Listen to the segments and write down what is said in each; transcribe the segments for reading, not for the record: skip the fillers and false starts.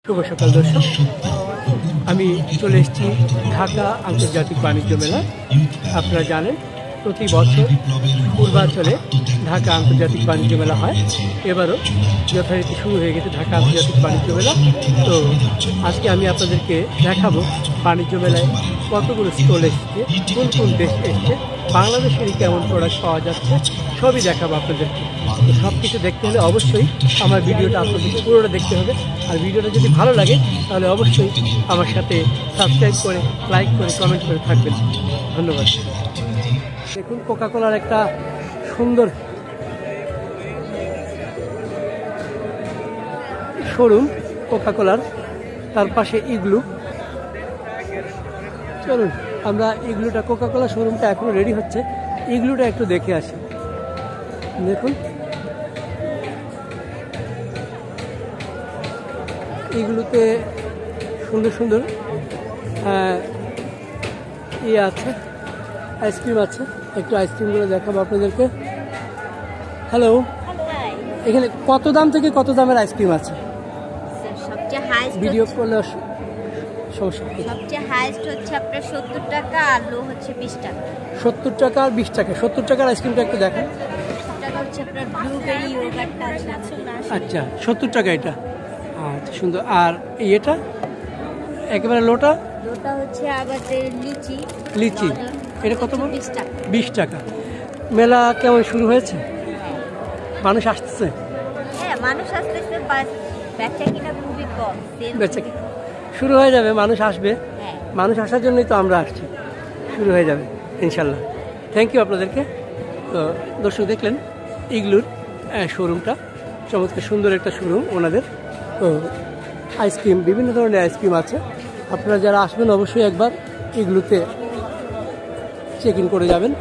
শুভ সকাল দর্শক, আমি চলে এসেছি ঢাকা আন্তর্জাতিক বাণিজ্য মেলা। আপনারা জানেন প্রতি বছর পূর্বাঞ্চলে ঢাকা আন্তর্জাতিক বাণিজ্য মেলা হয়। এবারও যথারীতি শুরু হয়ে গেছে ঢাকা আন্তর্জাতিক বাণিজ্য মেলা। তো আজকে আমি আপনাদেরকে দেখাবো বাণিজ্য মেলায় কতগুলো স্টল এসেছে, কোন কোন দেশ এসছে, বাংলাদেশেরই কেমন প্রোডাক্ট পাওয়া যাচ্ছে, সবই দেখাবো আপনাদেরকে। তো সব কিছু দেখতে হলে অবশ্যই আমার ভিডিওটা আপনাদেরকে পুরোটা দেখতে হবে। আর ভিডিওটা যদি ভালো লাগে তাহলে অবশ্যই আমার সাথে সাবস্ক্রাইব করে, লাইক করে, কমেন্ট করে থাকবেন। ধন্যবাদ। দেখুন কোকাকোলার একটা সুন্দর শোরুম কোকাকোলার, তার পাশে ইগলু। চলুন আমরা ইগলুটা, কোকাকোলা শোরুমটা এখনো রেডি হচ্ছে, ইগলুটা একটু দেখে আসি। দেখুন এগুলোতে সুন্দর সুন্দর ইয়ে আছে, আইসক্রিম আছে। একটু আইসক্রিমগুলো দেখাবো আপনাদেরকে। হ্যালো, এখানে কত দাম থেকে কত দামের আইসক্রিম আছে? ভিডিও করলে সমস্যা। সবচেয়ে হাইস্ট হচ্ছে আপনার 70 টাকা, আর লো হচ্ছে 20 টাকা। 70 টাকা আর 20 টাকা। 70 টাকার আইসক্রিমটা একটু দেখান। টাকা হচ্ছে আপনার ব্লুবেরি ইয়োগার্টটা আছে। আচ্ছা 70 টাকা এটা। আচ্ছা সুন্দর। আর এটা একেবারে লোটা হচ্ছে আমাদের লিচি। লিচি এটা কত? 20 টাকা। 20 টাকা। মেলা কেমন শুরু হয়েছে? মানুষ আসতেছে? হ্যাঁ, মানুষ আসতেছে, বেচা কিনা খুবই কম। বেচা শুরু হয়ে যাবে, মানুষ আসবে। হ্যাঁ, মানুষ আসার জন্যই তো আমরা আসছি। শুরু হয়ে যাবে ইনশাল্লাহ। থ্যাংক ইউ আপনাদেরকে। তো দর্শক দেখলেন ইগলুর শোরুমটা, চমৎকার সুন্দর একটা শোরুম ওনাদের। তো আইসক্রিম, বিভিন্ন ধরনের আইসক্রিম আছে। আপনারা যারা আসবেন অবশ্যই একবার ইগলুতে চেক ইন করে যাবেন।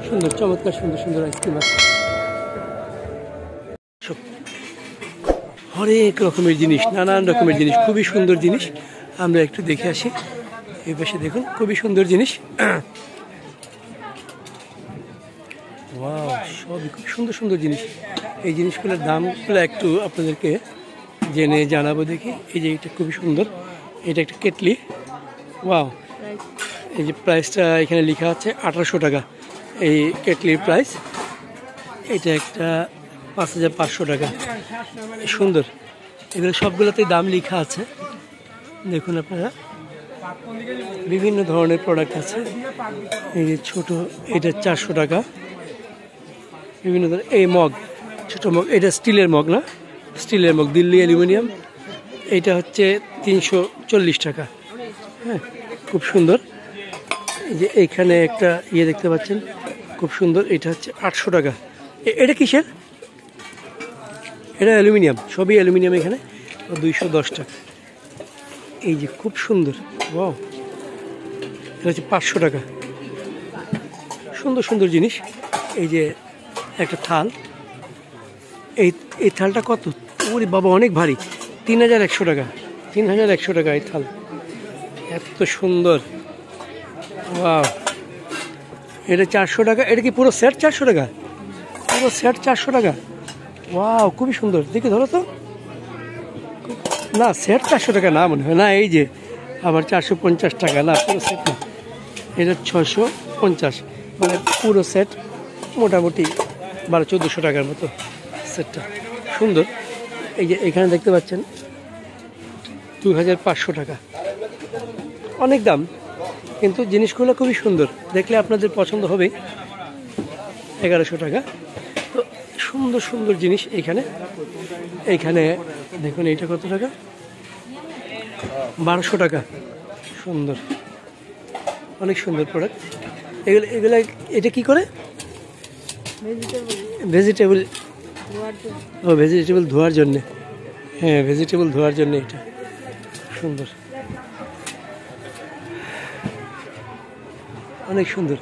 সুন্দর চমৎকার সুন্দর সুন্দর আইসক্রিম আছে, হরেক রকমের জিনিস, নানান রকমের জিনিস, খুবই সুন্দর জিনিস। আমরা একটু দেখে আসি। এই পাশে দেখুন খুবই সুন্দর জিনিস। ওয়াও, সবই খুব সুন্দর সুন্দর জিনিস। এই জিনিসগুলোর দামগুলো একটু আপনাদেরকে জেনে জানাবো দেখি। এই যে এটা খুবই সুন্দর, এটা একটা কেটলি। ওয়াও, এই যে প্রাইসটা এখানে লেখা আছে 1800 টাকা এই কেটলির প্রাইস। এটা একটা 5500 টাকা। সুন্দর, এগুলো সবগুলোতেই দাম লেখা আছে। দেখুন আপনারা, বিভিন্ন ধরনের প্রোডাক্ট আছে। এই যে ছোটো, এটা 400 টাকা। বিভিন্ন ধরনের এই মগ, ছোটো মগ, এটা স্টিলের মগ না, স্টিলের মগ, দিল্লি অ্যালুমিনিয়াম। এইটা হচ্ছে 340 টাকা। হ্যাঁ, খুব সুন্দর। এই যে এইখানে একটা ইয়ে দেখতে পাচ্ছেন, খুব সুন্দর। এটা হচ্ছে 800 টাকা। এটা কিসের? এটা অ্যালুমিনিয়াম, সবই অ্যালুমিনিয়াম এখানে। 210 টাকা। এই যে খুব সুন্দর, ওয়াও, এটা হচ্ছে 500 টাকা। সুন্দর সুন্দর জিনিস। এই যে একটা থাল, এই থালটা কত? ওরে বাবা, অনেক ভারী। 3100 টাকা। 3100 টাকা এই থাল, এত সুন্দর। ওয়াও, এটা 400 টাকা। এটা কি পুরো সেট 400 টাকা? পুরো সেট 400 টাকা। ওয়াও, খুবই সুন্দর। দেখে ধরো তো। না, সেট 400 টাকা না মনে হয়। না, এই যে আবার 450 টাকা। না, পুরো সেট না, এটা 650। মানে পুরো সেট মোটামুটি 1200-1400 টাকার মতো সেটটা। সুন্দর। এই যে এখানে দেখতে পাচ্ছেন 2500 টাকা। অনেক দাম, কিন্তু জিনিসগুলো খুবই সুন্দর। দেখলে আপনাদের পছন্দ হবে। 1100 টাকা। তো সুন্দর সুন্দর জিনিস এইখানে। এইখানে দেখুন, এইটা কত টাকা? 1200 টাকা। সুন্দর, অনেক সুন্দর প্রোডাক্ট। এগুলা এটা কি করে? ভেজিটেবল। ও, ভেজিটেবল ধোয়ার জন্যে। হ্যাঁ, ভেজিটেবল ধোয়ার জন্যে এটা। সুন্দর, অনেক সুন্দর।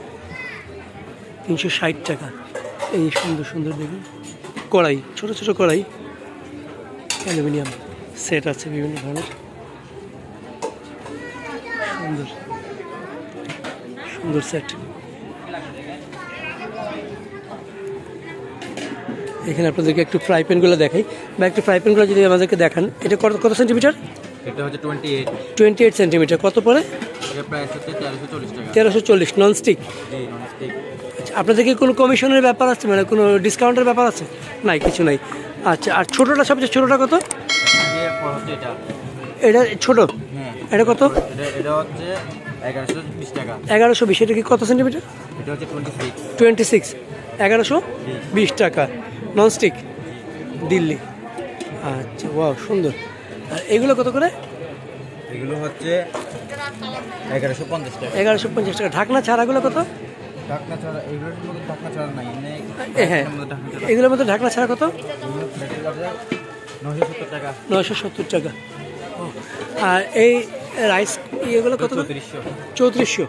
360 টাকা। এই সুন্দর সুন্দর দেখুন কড়াই, ছোট ছোট কড়াই, অ্যালুমিনিয়াম সেট আছে বিভিন্ন ধরনের। সুন্দর সুন্দর সেট। এখানে আপনাদেরকে একটু ফ্রাই প্যানগুলো দেখাই, বা একটু ফ্রাই প্যানগুলো যদি আমাদেরকে দেখান। এটা কত কত সেন্টিমিটার? এটা হচ্ছে 28। 28 সেন্টিমিটার। কত পড়ে? এটা প্রাইস হচ্ছে 1340 টাকা। 1340 ননস্টিক। জি ননস্টিক। আচ্ছা, আপনাদের কি কোনো কমিশনের ব্যাপার আছে, মানে কোনো ডিসকাউন্টের ব্যাপার আছে? নাই, কিছু নাই। আচ্ছা, আর ছোটোটা, সবচেয়ে ছোটোটা কত? হচ্ছে এটা। এটা ছোটো? হ্যাঁ। এটা কত? এটা হচ্ছে 1120 টাকা। 1120। এটা কি কত সেন্টিমিটার? এটা হচ্ছে 26। 26। 1120 টাকা ননস্টিক, দিল্লি। আচ্ছা, ওয়াও, সুন্দর। আর এগুলো কত করে? এগুলো হচ্ছে 1150 টাকা। 1150 টাকা। ঢাকনা ছাড়াগুলো কত? ঢাকনা ছাড়া এগুলোর মধ্যে ঢাকনা ছাড়া নাই, এমনি হ্যাঁ, ঢাকনা ছাড়া। এগুলোর মধ্যে ঢাকনা ছাড়া কত? এগুলো প্লেটের কাছে 970 টাকা। 970 টাকা। ও, আর এই রাইস ইয়েগুলো কত? 3400। 3400।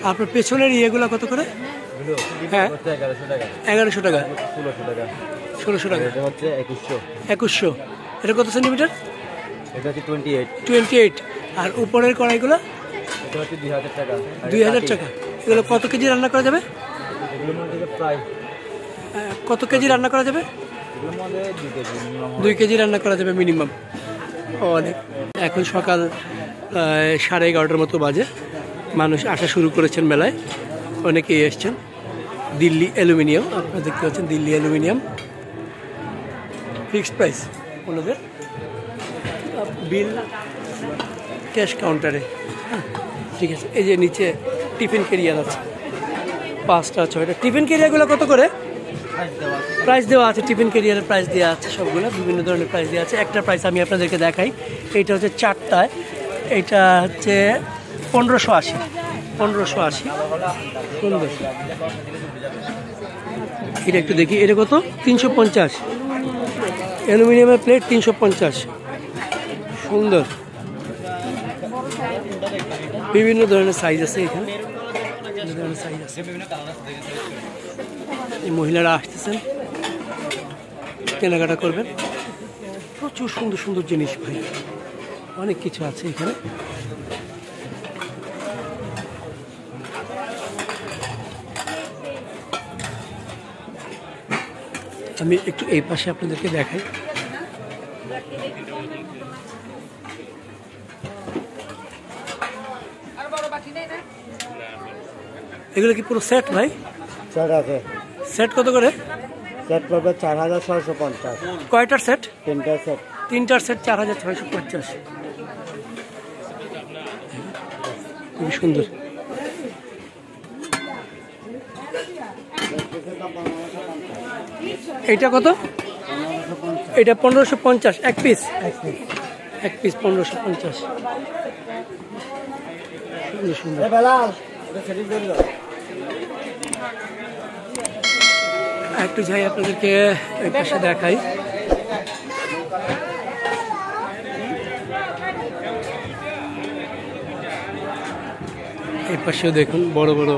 আপনার পেছনের ইয়েগুলো কত করে? এগুলো হ্যাঁ। হচ্ছে 1100 টাকা। 1100 টাকা। 1600 টাকা। 1600 টাকা। এটা হচ্ছে 2100। 2100। এটা কত সেন্টিমিটার? এটা হচ্ছে 28। 28। আর উপরের কড়াইগুলো? এটা হচ্ছে 2000 টাকা। 2000 টাকা। এগুলো কত কেজি রান্না করা যাবে? এগুলোর মধ্যে প্রায় কত কেজি রান্না করা যাবে? এগুলোর মধ্যে 2 কেজি মিনিমাম। 2 কেজি রান্না করা যাবে মিনিমাম। অনেক। এখন সকাল 11:30 মতো বাজে। মানুষ আসা শুরু করেছেন মেলায়, অনেকেই এসছেন। দিল্লি অ্যালুমিনিয়াম, আপনারা দেখতে পাচ্ছেন দিল্লি অ্যালুমিনিয়াম। ফিক্সড প্রাইস ওনাদের, বিল ক্যাশ কাউন্টারে। হ্যাঁ, ঠিক আছে। এই যে নিচে টিফিন ক্যারিয়ার আছে 5টা 6টা। টিফিন ক্যারিয়ারগুলো কত করে? প্রাইস দেওয়া আছে। টিফিন ক্যারিয়ারের প্রাইস দেওয়া আছে, সবগুলো বিভিন্ন ধরনের প্রাইস দেওয়া আছে। একটা প্রাইস আমি আপনাদেরকে দেখাই। এইটা হচ্ছে 4টায়, এইটা হচ্ছে 1580। 1580 সুন্দর। এটা একটু দেখি, এটা কত? 350। অ্যালুমিনিয়ামের প্লেট 350। সুন্দর। বিভিন্ন ধরনের সাইজ আছে এখানে, বিভিন্ন ধরনের সাইজ আছে। এই মহিলারা আসতেছেন, কেনাকাটা করবেন। প্রচুর সুন্দর সুন্দর জিনিস ভাই, অনেক কিছু আছে এখানে। আমি একটু এই পাশে আপনাদেরকে দেখাই। এগুলো কি পুরো সেট ভাই? সেট আছে। সেট কত করে? সেট পড়বে 4650। কয়টার সেট? 3টা সেট। 3টার সেট 4650। খুবই সুন্দর। এইটা কত? এটা 1550 এক পিস। এক পিস 1550। সুন্দর সুন্দর। একটু যাই আপনাদেরকে এই পাশে দেখাই। এই পাশেও দেখুন বড় বড়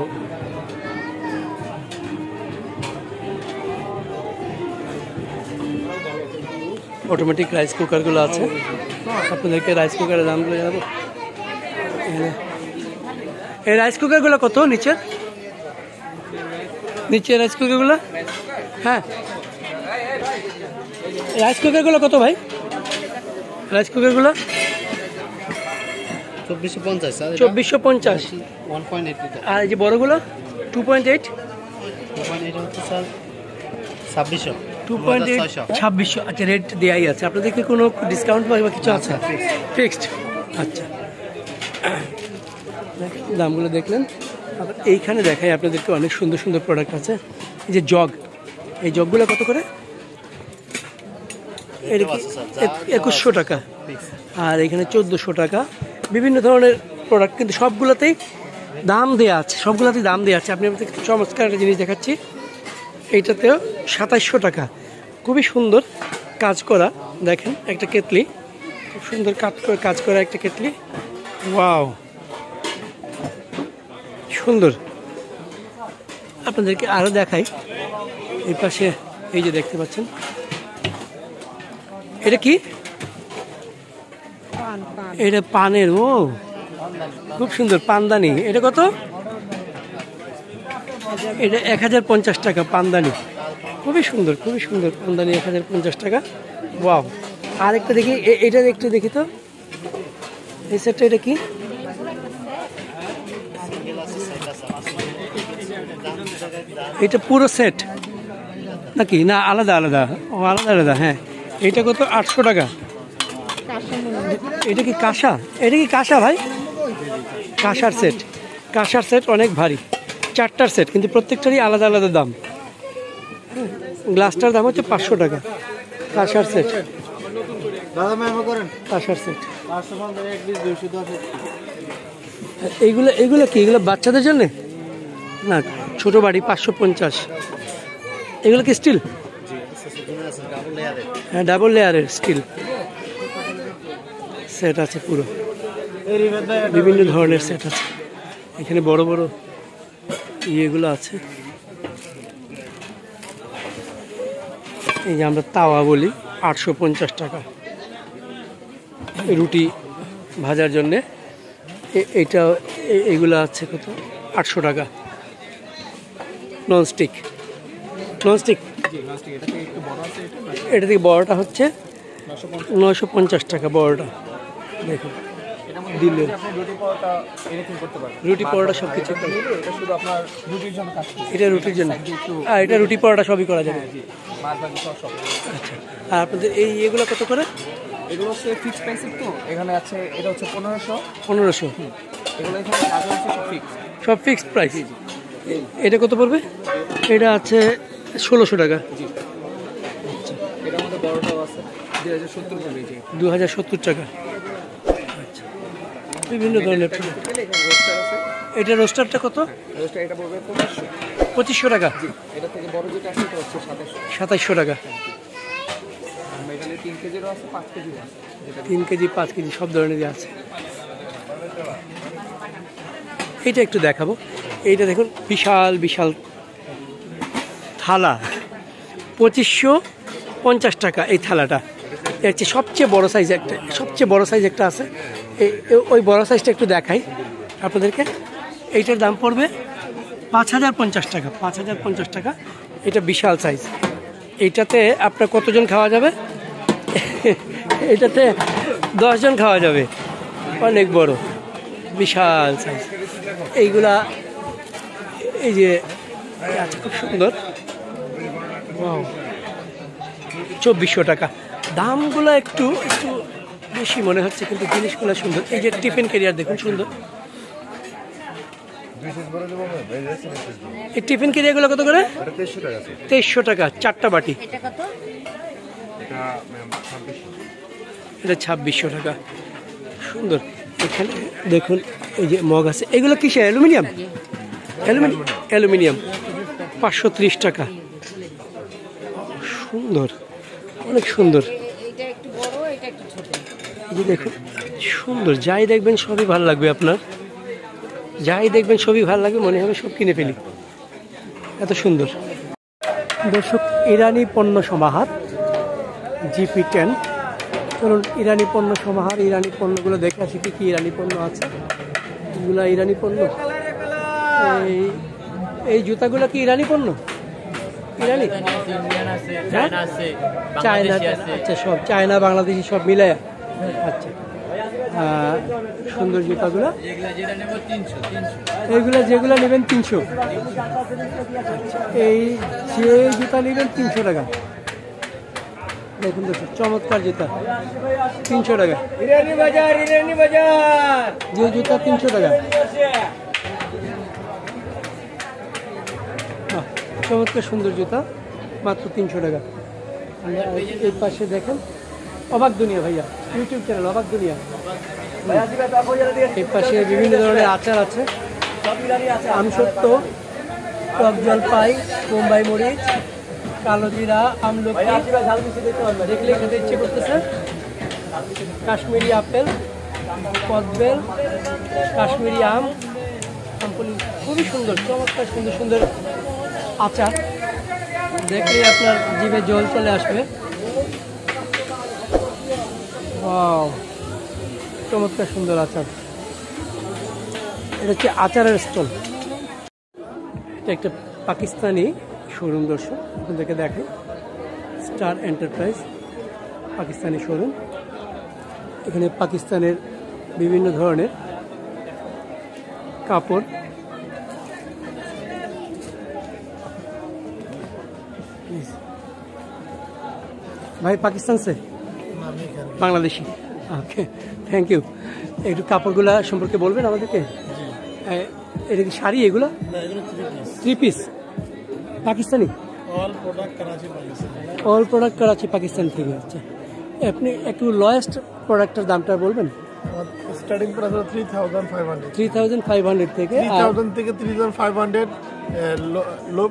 অটোমেটিক রাইস কুকারগুলো আছে। আপনাদেরকে রাইস কুকারের দামগুলো জানাবো। এই রাইস কুকারগুলো কত? নিচে নিচে রাইস কুকারগুলো? হ্যাঁ, রাইস কুকারগুলো কত ভাই? রাইস কুকারগুলো 2450। 2450। 1.8 লিটার। আর এই যে বড়গুলো 2.8? 2.8 হচ্ছে স্যার 2600। 2.8 2600। আচ্ছা, রেট দেওয়াই আছে। আপনাদের কি কোনো ডিসকাউন্ট বা কিছু আছে? ফিক্সড। আচ্ছা, দামগুলো দেখলেন। আবার এইখানে দেখাই আপনাদেরকে, অনেক সুন্দর সুন্দর প্রোডাক্ট আছে। এই যে জগ, এই জগগুলো কত করে? এটা কি 2100 টাকা। আর এখানে 1400 টাকা। বিভিন্ন ধরনের প্রোডাক্ট, কিন্তু সবগুলোতেই দাম দেওয়া আছে, সবগুলোতেই দাম দেওয়া আছে। আপনি আপনাকে চমৎকার একটা জিনিস দেখাচ্ছি। এইটাতেও 2700 টাকা। খুবই সুন্দর কাজ করা, দেখেন একটা কেতলি, খুব সুন্দর কাজ করা একটা কেতলি। ওয়াও, সুন্দর। আপনাদেরকে আরও দেখাই। এই পাশে এই যে দেখতে পাচ্ছেন, এটা কি? এটা পানের। ও, খুব সুন্দর পানদানি। এটা কত? এটা 1050 টাকা পান্দানি, খুবই সুন্দর পান্দানি 1050 টাকা। ওয়াও, আরেকটা দেখি, এটা একটু দেখি তো, এই সেটটা এটা কি? এটা পুরো সেট নাকি না আলাদা আলাদা? ও আলাদা আলাদা, হ্যাঁ। এটা কত? 800 টাকা। এটা কি কাঁসা? এটা কি কাঁসা ভাই? কাঁসার সেট, কাঁসার সেট অনেক ভারী, 4টার সেট, কিন্তু প্রত্যেকটারই আলাদা আলাদা দাম। গ্লাসটার দাম হচ্ছে 500 টাকা। কাঁসার সেট, কাঁসার সেট। এইগুলো এগুলো কি? এগুলো বাচ্চাদের জন্য না? ছোট বাড়ি 550। এগুলো কি স্টিল? হ্যাঁ, ডাবল লেয়ারের স্টিল সেট আছে পুরো, বিভিন্ন ধরনের সেট আছে এখানে, বড় বড় ইয়েগুলো আছে। এই যে আমরা তাওয়া বলি, 850 টাকা রুটি ভাজার জন্যে। এইটা এইগুলো আছে কত? 800 টাকা। ননস্টিক, ননস্টিক এটা থেকে বড়টা হচ্ছে 950 টাকা বড়টা। দেখুন দিলে রুটি পরোটা সব কিছু, এটা রুটির জন্য, এটা রুটি পরোটা সবই করা যাবে। আচ্ছা, আর আপনাদের এই এগুলো কত করে? এগুলো হচ্ছে ফিক্স প্রাইস তো, এখানে আছে এটা হচ্ছে 1500। এগুলো এখানে সব ফিক্সড প্রাইস। এটা কত পড়বে? এটা আছে 1600 টাকা। আচ্ছা, এটার মধ্যে বড়টাও আছে 2070 পড়বে। 2070 টাকা। আচ্ছা, বিভিন্ন ধরনের এটা রোস্টারটা কত? এটা পড়বে 2500। 2500 টাকা। এটা থেকে বড় যেটা আছে এটা হচ্ছে 2700 টাকা। এখানে 3 কেজিরও আছে, 5 কেজিরও আছে। 3 কেজি 5 কেজি সব ধরনেরই আছে। এটা একটু দেখাবো, এইটা দেখুন, বিশাল বিশাল থালা, 2550 টাকা এই থালাটা। এর হচ্ছে সবচেয়ে বড় সাইজ একটা, সবচেয়ে বড় সাইজ একটা আছে, ওই বড় সাইজটা একটু দেখাই আপনাদেরকে। এইটার দাম পড়বে 5050 টাকা। 5050 টাকা, এটা বিশাল সাইজ। এইটাতে আপনার কতজন খাওয়া যাবে? এটাতে 10 জন খাওয়া যাবে, অনেক বড় বিশাল সাইজ। এইগুলা এই যে খুব সুন্দর, 2400 টাকা। দামগুলো একটু একটু বেশি মনে হচ্ছে, কিন্তু জিনিসগুলো সুন্দর। এই যে টিফিন ক্যারিয়ার দেখুন, সুন্দর। এই টিফিন ক্যারিয়ারগুলো কত করে? 2300 টাকা 4টা বাটি। এটা কত? এটা 2600 টাকা, সুন্দর। এখানে দেখুন এই যে মগ আছে, এগুলো কিসে? অ্যালুমিনিয়াম, অ্যালুমিনিয়াম 530 টাকা। সুন্দর, অনেক সুন্দর। এটা একটু বড়, এটা একটু ছোট। এই যে দেখুন, সুন্দর। যাই দেখবেন সবই ভালো লাগবে আপনার, যাই দেখবেন সবই ভালো লাগবে, মনে হবে সব কিনে ফেলি, এত সুন্দর। দর্শক, ইরানি পণ্য সমাহার GP10। চলুন ইরানি পণ্য সমাহার, ইরানি পণ্যগুলো দেখে আসি কি কি ইরানি পণ্য আছে। এগুলা ইরানি পণ্য। এই জুতাগুলো কি ইরানি পণ্য? ইরানি, চায়না, আচ্ছা, সব চায়না বাংলাদেশি সব মিলায়। আচ্ছা, সুন্দর জুতাগুলো, এইগুলো যেগুলো নেবেন 300। এই যে জুতা নেবেন 300 টাকা। দেখুন দেখুন, চমৎকার জুতা, 300 টাকা। যে জুতা 300 টাকা। চমৎকার সুন্দর জুতা, মাত্র 300 টাকা। এই পাশে দেখেন, অবাক দুনিয়া ভাইয়া, ইউটিউব চ্যানেল অবাক দুনিয়া। এই পাশে বিভিন্ন ধরনের আচার আছে, আমসত্ত্ব, টক জলপাই, বোম্বাই মরিচ, কালো জিরা, আমলকি, দেখলে খেতে ইচ্ছে করতেছে। কাশ্মীরি আপেল, কদবেল, কাশ্মীরি আম, আমপুলি, খুবই সুন্দর, চমৎকার সুন্দর সুন্দর আচার। দেখলে আপনার জিভে জল চলে আসবে। ওয়াও, চমৎকার সুন্দর আচার। এটা হচ্ছে আচারের স্টল। এটা একটা পাকিস্তানি শোরুম দর্শক, আপনাদেরকে দেখে স্টার এন্টারপ্রাইজ পাকিস্তানি শোরুম। এখানে পাকিস্তানের বিভিন্ন ধরনের কাপড়, ভাই পাকিস্তান সে বাংলাদেশি, ওকে থ্যাংক ইউ। একটু কাপড়গুলা সম্পর্কে বলবেন আমাদেরকে? এটা কি শাড়ি এগুলো? Three piece Pakistani, all product Karachi Pakistan থেকে। আচ্ছা, আপনি একটু লোয়েস্ট প্রোডাক্টের দামটা বলবেন? স্টার্টিং প্রাইস হলো 3500 3500 থেকে 3000 থেকে 3500, লো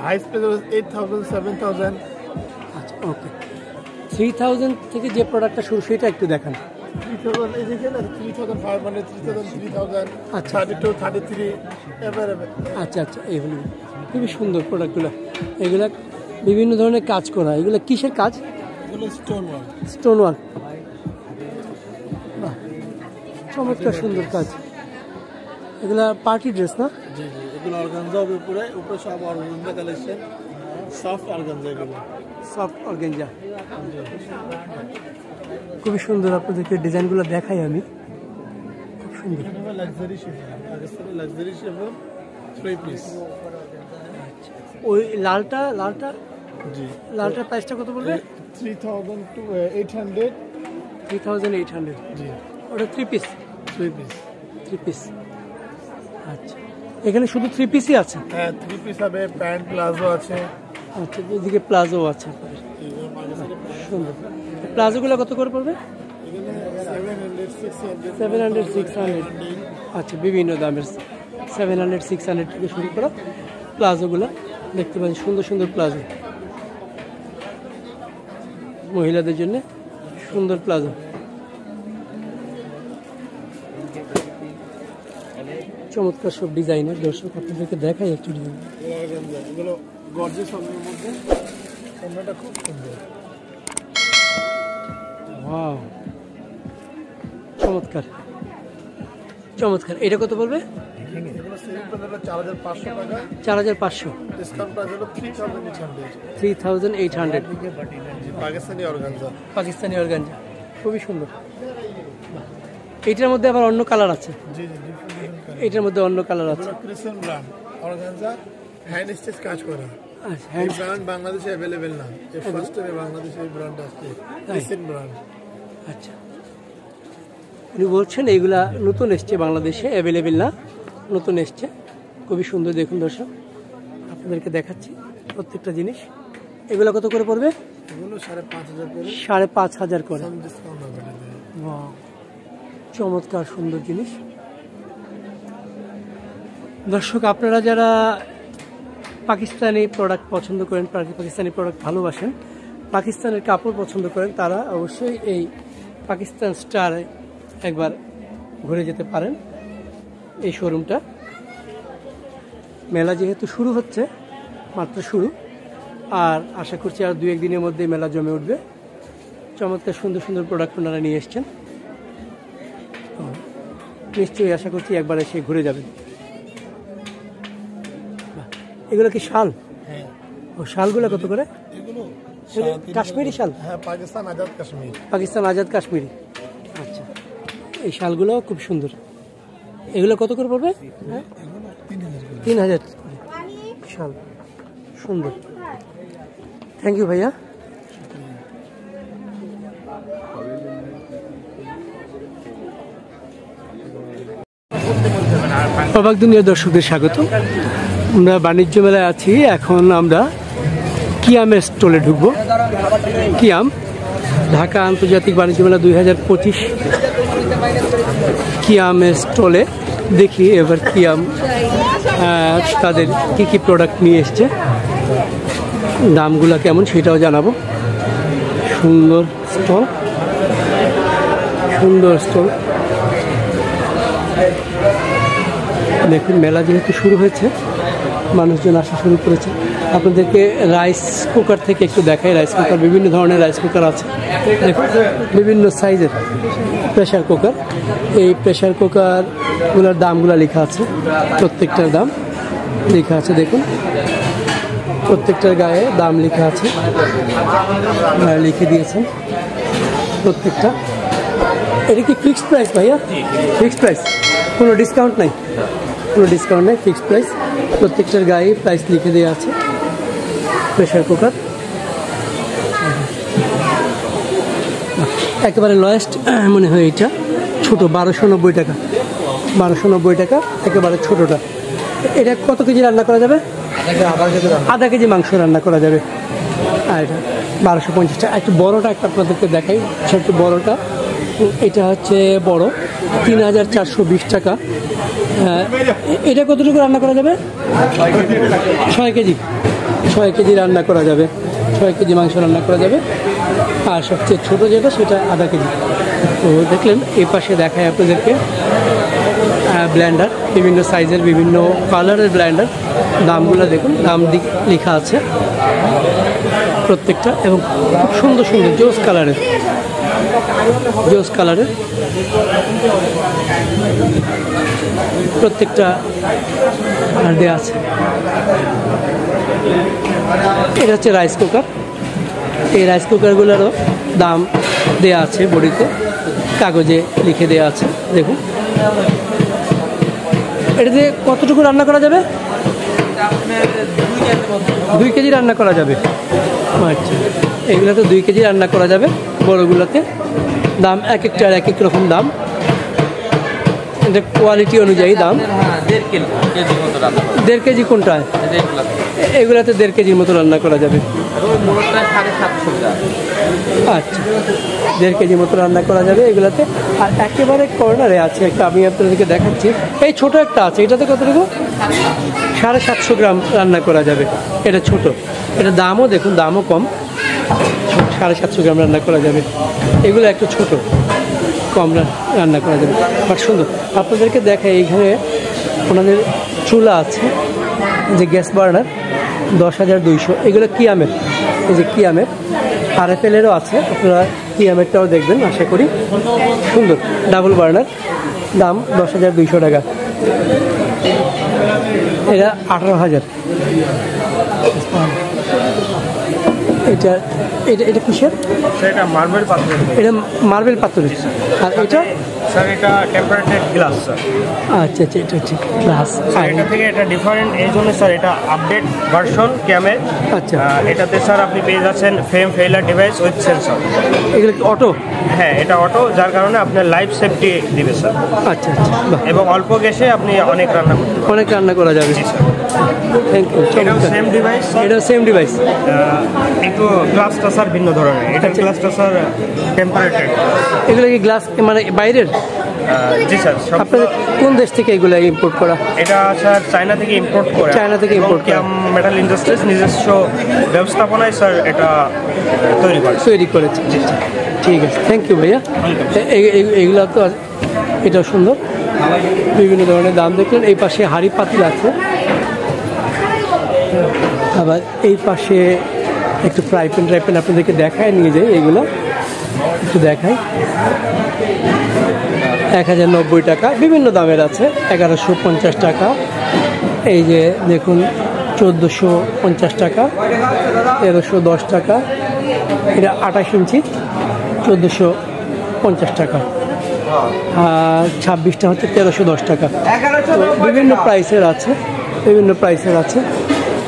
হাই প্রাইস হলো 8000 7000। আচ্ছা ওকে, 3000 থেকে যে প্রোডাক্টটা শুরু সেটা একটু দেখান। 3000 এই দেখেন 3500 3000 3000 আচ্ছা। 32 33 এভারেবল। আচ্ছা আচ্ছা, এগুলো খুবই সুন্দর প্রোডাক্টগুলো। এগুলা বিভিন্ন ধরনের কাজ করা, এগুলো কিসের কাজ? এগুলো স্টোন ওয়ার্ক। স্টোন ওয়ার্ক, বাহ চমৎকার সুন্দর কাজ। এগুলা পার্টি ড্রেস না? জি জি, এগুলো অর্গানজা উপরে সব অর্গানজা কালেকশন, সফট অর্গানজা এগুলো। সফট অর্গানজা, খুবই সুন্দর। আপনাদেরকে ডিজাইনগুলো দেখাই আমি, খুব সুন্দর। এটা luxury chiffon, Pakistani luxury chiffon 3 piece. ওই লালটা জি, লালটার প্রাইসটা কত বলবে? 3000 to 800। 3800। জি, ওটা three piece? 3 piece. Three piece, আচ্ছা। এখানে শুধু থ্রি পিসই আছে? হ্যাঁ, 3 পিস হবে, প্যান্ট প্লাজো আছে। আচ্ছা, এদিকে প্লাজো আছে, সুন্দর। প্লাজোগুলো কত করে পড়বে? এখানে 700 600 700 600। আচ্ছা, বিভিন্ন দামের 700 600 থেকে শুরু করা প্লাজোগুলো দেখতে পাচ্ছেন, সুন্দর সুন্দর প্লাজো মহিলাদের জন্য, সুন্দর প্লাজো। চমৎকার সব ডিজাইনের দর্শক, আপনাদেরকে দেখাই একটু ডিজাইন। এগুলো গর্জিয়াস হবে মধ্যে, অন্যটা খুব সুন্দর। ওয়াও, চমৎকার চমৎকার। এটা কত বলবে? এগুলো সেল প্রাইস হলো 4500 টাকা, 4500। ডিসকাউন্ট প্রাইস হলো 3800। 3800। পাকিস্তানি অর্গানজা। পাকিস্তানি অর্গানজা, খুবই সুন্দর। এইটার মধ্যে আবার অন্য কালার আছে? জি জি, ডিফারেন্ট কালার। এটার মধ্যে অন্য কালার আছে। এগুলো crescent brand organza, hand stitch কাজ করা। আচ্ছা, এই ব্র্যান্ড বাংলাদেশে অ্যাভেলেবেল না, এই ফার্স্ট টাইম বাংলাদেশে এই ব্র্যান্ড আসছে, ক্রিসেন্ট ব্র্যান্ড। আচ্ছা, উনি বলছেন এইগুলা নতুন এসছে, বাংলাদেশে অ্যাভেলেবেল না, নতুন এসছে। খুবই সুন্দর, দেখুন দর্শক, আপনাদেরকে দেখাচ্ছি প্রত্যেকটা জিনিস। এগুলো কত করে পড়বে? এগুলো 5500 করে, 5500 করে। সাম ডিসকাউন্ট হবে। ওয়াও, চমৎকার সুন্দর জিনিস। দর্শক, আপনারা যারা পাকিস্তানি প্রোডাক্ট পছন্দ করেন, পাকিস্তানি প্রোডাক্ট ভালোবাসেন, পাকিস্তানের কাপড় পছন্দ করেন, তারা অবশ্যই এই পাকিস্তান স্টারে একবার ঘুরে যেতে পারেন। এই শোরুমটা, মেলা যেহেতু শুরু হচ্ছে, মাত্র শুরু, আর আশা করছি আর 2-1 দিনের মধ্যে মেলা জমে উঠবে। চমৎকার সুন্দর সুন্দর প্রোডাক্ট ওনারা নিয়ে এসছেন, নিশ্চয়ই আশা করছি একবার এসে ঘুরে যাবেন। এগুলো কি শাল? হ্যাঁ, ও শালগুলো কত করে? এগুলো কাশ্মীরি শাল? হ্যাঁ, পাকিস্তান আজাদ কাশ্মীর। পাকিস্তান আজাদ কাশ্মীরি। আচ্ছা, এই শালগুলো খুব সুন্দর। এগুলো কত করে পড়বে? 3000 করে শাল, সুন্দর। থ্যাংক ইউ ভাইয়া। অবাক দুনিয়ার দর্শকদের স্বাগত। আমরা বাণিজ্য মেলায় আছি, এখন আমরা কিয়ামের স্টলে ঢুকবো। কিয়াম, ঢাকা আন্তর্জাতিক বাণিজ্য মেলা 2025 কিয়ামের স্টলে দেখি এবার কিয়াম তাদের কি কি প্রোডাক্ট নিয়ে এসছে, দামগুলো কেমন সেটাও জানাবো। সুন্দর স্টল, সুন্দর স্টল। দেখুন, মেলা যেহেতু শুরু হয়েছে, মানুষজন আসা শুরু করেছে। আপনাদেরকে রাইস কুকার থেকে একটু দেখাই। রাইস কুকার, বিভিন্ন ধরনের রাইস কুকার আছে, দেখুন বিভিন্ন সাইজের প্রেশার কুকার। এই প্রেশার কুকারগুলোর দামগুলো লেখা আছে, প্রত্যেকটার দাম। লেখা আছে দেখুন, প্রত্যেকটার গায়ে দাম লেখা আছে, লিখে দিয়েছেন প্রত্যেকটা। এটা কি ফিক্সড প্রাইস ভাইয়া? ফিক্সড প্রাইস, কোনো ডিসকাউন্ট নাই? কোনো ডিসকাউন্ট নেই, ফিক্সড প্রাইস। প্রত্যেকটার গায়ে প্রাইস লিখে দেওয়া আছে। প্রেশার কুকার একেবারে লয়েস্ট মনে হয়, এটা ছোটো 1290 টাকা, 1290 টাকা একেবারে ছোটোটা। এটা কত কেজি রান্না করা যাবে? আধা কেজি মাংস রান্না করা যাবে। আর এটা 1250 টাকা। একটু বড়োটা একটা আপনাদেরকে দেখাই, একটু বড়োটা, এটা হচ্ছে বড় 3420 টাকা। এটা কতটুকু রান্না করা যাবে? 6 কেজি, 6 কেজি রান্না করা যাবে, 6 কেজি মাংস রান্না করা যাবে। আর সবচেয়ে ছোটো যেটা সেটা আধা কেজি। তো দেখলেন এই পাশে দেখায় আপনাদেরকে ব্লেন্ডার, বিভিন্ন সাইজের বিভিন্ন কালারের ব্লেন্ডার। দামগুলো দেখুন, দাম লেখা আছে প্রত্যেকটা, এবং খুব সুন্দর সুন্দর জোস কালারের, জোস কালারের প্রত্যেকটা দেওয়া আছে। এটা হচ্ছে রাইস কুকার। এই রাইস কুকারগুলোরও দাম দেয়া আছে বডিতে, কাগজে লিখে দেওয়া আছে দেখুন। এটাতে কতটুকু রান্না করা যাবে? 2 কেজি রান্না করা যাবে। আচ্ছা, এগুলোতে 2 কেজি রান্না করা যাবে। বড়গুলোতে দাম এক একটার এক এক রকম দাম, এটা কোয়ালিটি অনুযায়ী দাম। 1.5 কেজি কোনটা? এগুলাতে 1.5 কেজির মতো রান্না করা যাবে। আচ্ছা, 1.5 কেজির মতো রান্না করা যাবে এগুলাতে। আর একেবারে কর্নারে আছে একটা, আমি আপনাদেরকে দেখাচ্ছি, এই ছোট একটা আছে, এটাতে কতটুকু? 750 গ্রাম রান্না করা যাবে। এটা ছোট, এটা দামও দেখুন, দামও কম, 750 গ্রাম রান্না করা যাবে। এগুলো একটু ছোট, কম রান্না করা যাবে, বাট সুন্দর। আপনাদেরকে দেখাই, এইখানে ওনাদের চুলা আছে, যে গ্যাস বার্নার 10,200। এগুলো কিয়ামের, এই যে কিয়ামের, RFL-এরও আছে, আপনারা কিয়ামেরটাও দেখবেন আশা করি। সুন্দর ডাবল বার্নার, দাম 10,200 টাকা। এটা 18,000। এটা এটা এটা কিসের? এটা মার্বেল পাথর। এটা মার্বেল পাথরের। আর এটা স্যার এটা টেম্পারেটেড গ্লাস স্যার। আচ্ছা আচ্ছা, এটা হচ্ছে গ্লাস। স্যার এটা থেকে এটা ডিফারেন্ট এই জন্য স্যার, এটা আপডেট ভার্সন ক্যামের। আচ্ছা, এটাতে স্যার আপনি পেয়ে যাচ্ছেন frame failure device with sensor. এগুলো কি অটো? হ্যাঁ, এটা অটো, যার কারণে আপনার লাইফ সেফটি দিবে স্যার। আচ্ছা আচ্ছা, বাহ, এবং অল্প গ্যাসে আপনি অনেক রান্না করতে পারবেন। অনেক রান্না করা যাবে। জি স্যার। Thank you. এটাও সেম ডিভাইস, এটাও সেম ডিভাইস, একটু গ্লাসটা স্যার ভিন্ন ধরনের। এটা গ্লাসটা স্যার টেম্পারেটেড। এগুলো কি গ্লাস মানে বাইরের? জি স্যার। আপনাদের কোন দেশ থেকে এগুলো ইম্পোর্ট করা? এটা স্যার চায়না থেকে ইম্পোর্ট করে। চায়না থেকে import করা। মেটাল ইন্ডাস্ট্রিজ নিজস্ব ব্যবস্থাপনায় স্যার এটা তৈরি করেছে। ঠিক আছে, থ্যাংক ইউ ভাইয়া। এইগুলো তো এটাও সুন্দর, বিভিন্ন ধরনের দাম দেখলেন। এই পাশে হাঁড়ি পাতিল আছে, আবার এই পাশে একটু ফ্রাই প্যান আপনাদেরকে দেখায়, নিয়ে যাই এইগুলো একটু দেখাই। 1090 টাকা, বিভিন্ন দামের আছে। 1150 টাকা, এই যে দেখুন 1450 টাকা, 1310 টাকা। এটা 28 ইঞ্চি, 1450 টাকা। আর 26টা হচ্ছে 1310 টাকা। তো বিভিন্ন প্রাইসের আছে, বিভিন্ন প্রাইসের আছে।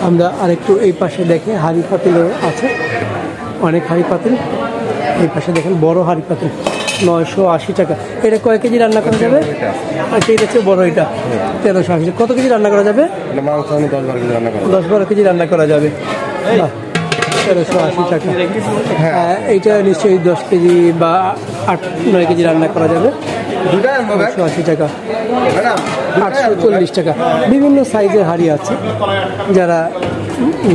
আমরা আরেকটু এই পাশে দেখি, হাঁড়ি পাতিলও আছে, অনেক হাঁড়ি পাতিল। এই পাশে দেখেন বড় হাঁড়ি পাতিল 980 টাকা। এটা কয় কেজি রান্না করা যাবে? আচ্ছা, এটা হচ্ছে বড়, এটা 1380। কত কেজি রান্না করা যাবে? 10-12 কেজি রান্না করা যাবে। 1380 টাকা। এইটা নিশ্চয়ই 10 কেজি বা 8-9 কেজি রান্না করা যাবে। 180 টাকা, 840 টাকা। বিভিন্ন সাইজের হাঁড়ি আছে, যারা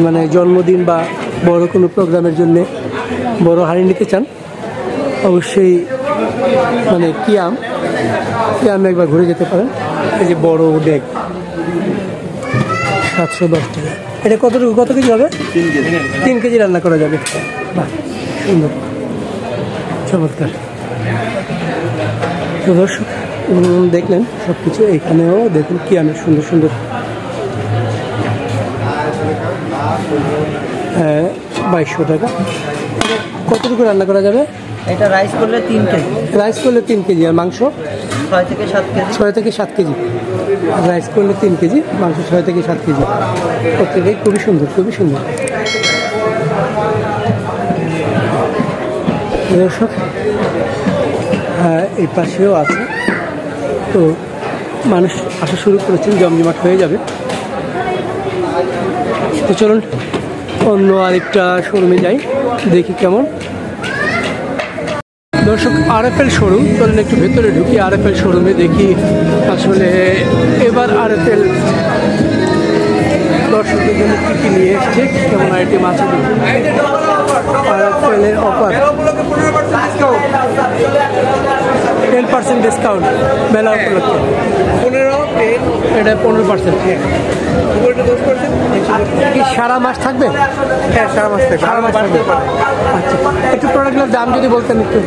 মানে জন্মদিন বা বড় কোনো প্রোগ্রামের জন্যে বড় হাঁড়ি নিতে চান, অবশ্যই মানে কিয়ামে একবার ঘুরে যেতে পারেন। এই যে বড় ডেক 710 টাকা। এটা কত কেজি হবে? 3 কেজি রান্না করা যাবে। বাহ, সুন্দর, চমৎকার। তো দর্শক দেখলেন সব কিছু। এখানেও দেখুন কিয়ামের সুন্দর সুন্দর 2200 টাকা। কতটুকু রান্না করা যাবে? এটা রাইস করলে 3 কেজি, রাইস করলে 3 কেজি, আর মাংস 6 থেকে 7 কেজি। 6 থেকে 7 কেজি। রাইস করলে 3 কেজি, মাংস 6 থেকে 7 কেজি। প্রত্যেকটাই খুবই সুন্দর, খুবই সুন্দর। দর্শক এই পাশেও আছে, তো মানুষ আসা শুরু করেছেন, জমজমাট হয়ে যাবে। তো চলুন অন্য আরেকটা শোরুমে যাই, দেখি কেমন। দর্শক RFL শোরুম, চলুন একটু ভেতরে ঢুকি। RFL শোরুমে দেখি আসলে এবার RFL দর্শকদের জন্য কী কী নিয়ে এসছে, কেমন আইটেম আছে দেখি। RFL এর অফার 10% ডিসকাউন্ট মেলা উপলক্ষে। 15 এটা 15%। কি সারা মাস থাকবে? হ্যাঁ, সারা মাস থেকে সারা মাস থাকবে। আচ্ছা, একটু প্রোডাক্টের দাম যদি বলতেন একটু।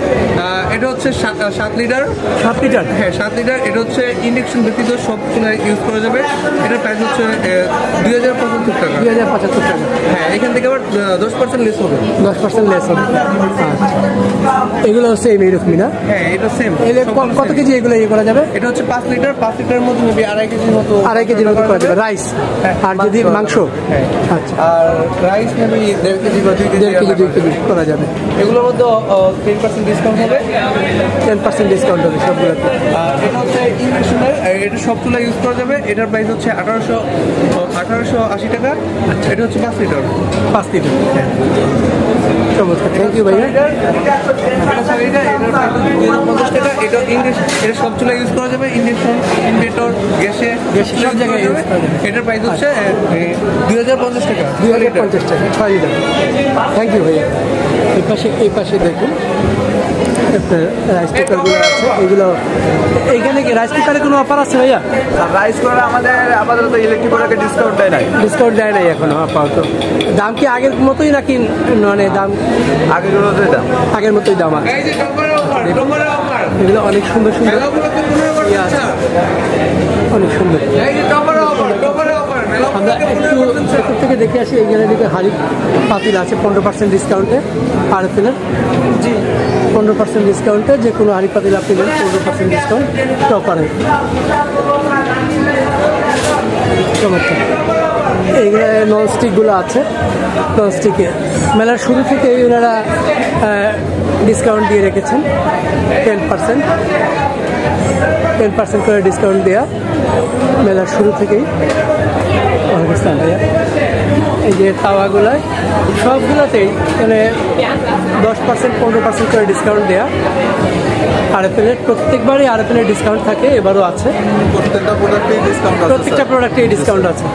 এটা হচ্ছে 7 লিটার। 7 লিটার? হ্যাঁ, 7 লিটার। এটা হচ্ছে ইন্ডাকশন ব্যতীত সব চুলায় ইউজ করা যাবে। এটার প্রাইস হচ্ছে 2075 টাকা। 2075 টাকা। হ্যাঁ, এখান থেকে আবার 10% লেস হবে। 10% লেস হবে। আচ্ছা, এগুলো সেম এইরকমই না? হ্যাঁ, এটা সেম। কত কেজি এগুলো ইয়ে করা যাবে? এটা হচ্ছে 5 লিটার। 5 লিটারের মধ্যে হবে 2.5 কেজির মতো। 2.5 কেজির মতো করা যাবে রাইস। হ্যাঁ, আর যদি মাংস? হ্যাঁ। আচ্ছা, আর রাইস নেবে 1.5 কেজি বা 2 কেজি। 1.5 কেজি 2 কেজি করা যাবে। এগুলোর মধ্যে 10% ডিসকাউন্ট হবে। 10% ডিসকাউন্ট হবে সবগুলোতে। আর এটা হচ্ছে ইন্ডাকশনের, এটা সব চুলা ইউজ করা যাবে। এটার প্রাইস হচ্ছে 1880 টাকা। এটা হচ্ছে 5 লিটার। 5 লিটার। চমৎকার, থ্যাংক ইউ ভাইয়া। এটার প্রাইস 50 টাকা। এটা ইন্ডাকশন, এটা সব চুলা ইউজ করা যাবে। ইন্ডাকশন, ইনভার্টার, গ্যাসে সব জায়গায় use করা যাবে। এটার প্রাইস হচ্ছে 2050 টাকা। 2050 টাকা 6 লিটার। থ্যাংক ইউ ভাইয়া। এই পাশে দেখুন রাইস কুকারগুলো আছে, এগুলো এইখানে কি রাইস কুকারে কোনো অফার আছে ভাইয়া? রাইস কুকার আমাদের আপাতত ইলেকট্রিক প্রোডাক্টে ডিসকাউন্ট দেয় নাই। ডিসকাউন্ট দেয় নাই এখনো আপাতত। দাম কি আগের মতোই নাকি মানে দাম আগেগুলোতে দাম আগের মতোই দাম আছে? এই যে টম্বরের অফার, টম্বরের অফার। এগুলো অনেক সুন্দর সুন্দর মেলাগুলোতে 15% ইয়ে আছে, ছাড়। অনেক সুন্দর। এই যে টম্বরের অফার, টম্বরের অফার। আমরা একটু ভেতর থেকে দেখে আসি। এইখানে দিকে হাড়ি পাতিল আছে 15% ডিসকাউন্টে। RFL-এর জি 15% ডিসকাউন্টে যে কোনো হাড়ি পাতিল আপনি নেন 15% ডিসকাউন্ট টপারে। চমৎকার। এইগুলো ননস্টিকগুলো আছে। ননস্টিকে মেলার শুরু থেকেই ওনারা ডিসকাউন্ট দিয়ে রেখেছেন 10% করে ডিসকাউন্ট দেওয়া মেলার শুরু থেকেই। পাকিস্তান ভাইয়া এই যে তাওয়াগুলায় সবগুলোতেই মানে 10% 15% করে ডিসকাউন্ট দেওয়া। RFL-এর প্রত্যেকবারই RFL-এর ডিসকাউন্ট থাকে, এবারও আছে। প্রত্যেকটা প্রোডাক্টে ডিসকাউন্ট আছে। প্রত্যেকটা প্রোডাক্টে ডিসকাউন্ট আছে।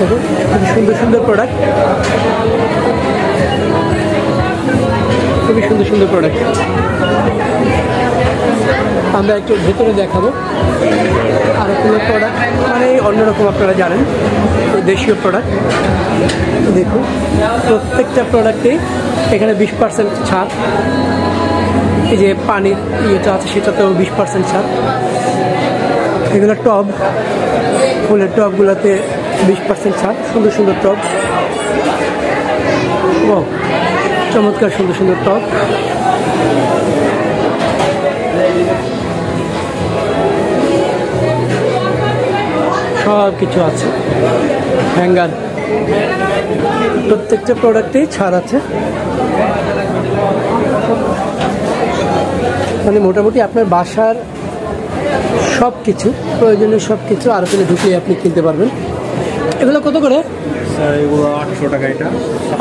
দেখুন খুবই সুন্দর সুন্দর প্রোডাক্ট, খুবই সুন্দর সুন্দর প্রোডাক্ট। আমরা একটু ভেতরে দেখাবো। RFL-এর প্রোডাক্ট মানে অন্যরকম, আপনারা জানেন দেশীয় প্রোডাক্ট। দেখুন প্রত্যেকটা প্রোডাক্টেই এখানে 20% ছাড়। এই যে পানির ইয়েটা আছে সেটাতেও 20% ছাড়। এগুলো টব, ফুলের টবগুলোতে 20% ছাড়। সুন্দর সুন্দর টব, ও চমৎকার সুন্দর সুন্দর টব। সব কিছু আছে। হ্যাঙ্গার, প্রত্যেকটা প্রোডাক্টেই ছাড় আছে। মানে মোটামুটি আপনার বাসার সব কিছু প্রয়োজনীয় সব কিছু RFL-এ ঢুকিয়ে আপনি কিনতে পারবেন। এগুলো কত করে? স্যার এগুলো 800 টাকা। এটা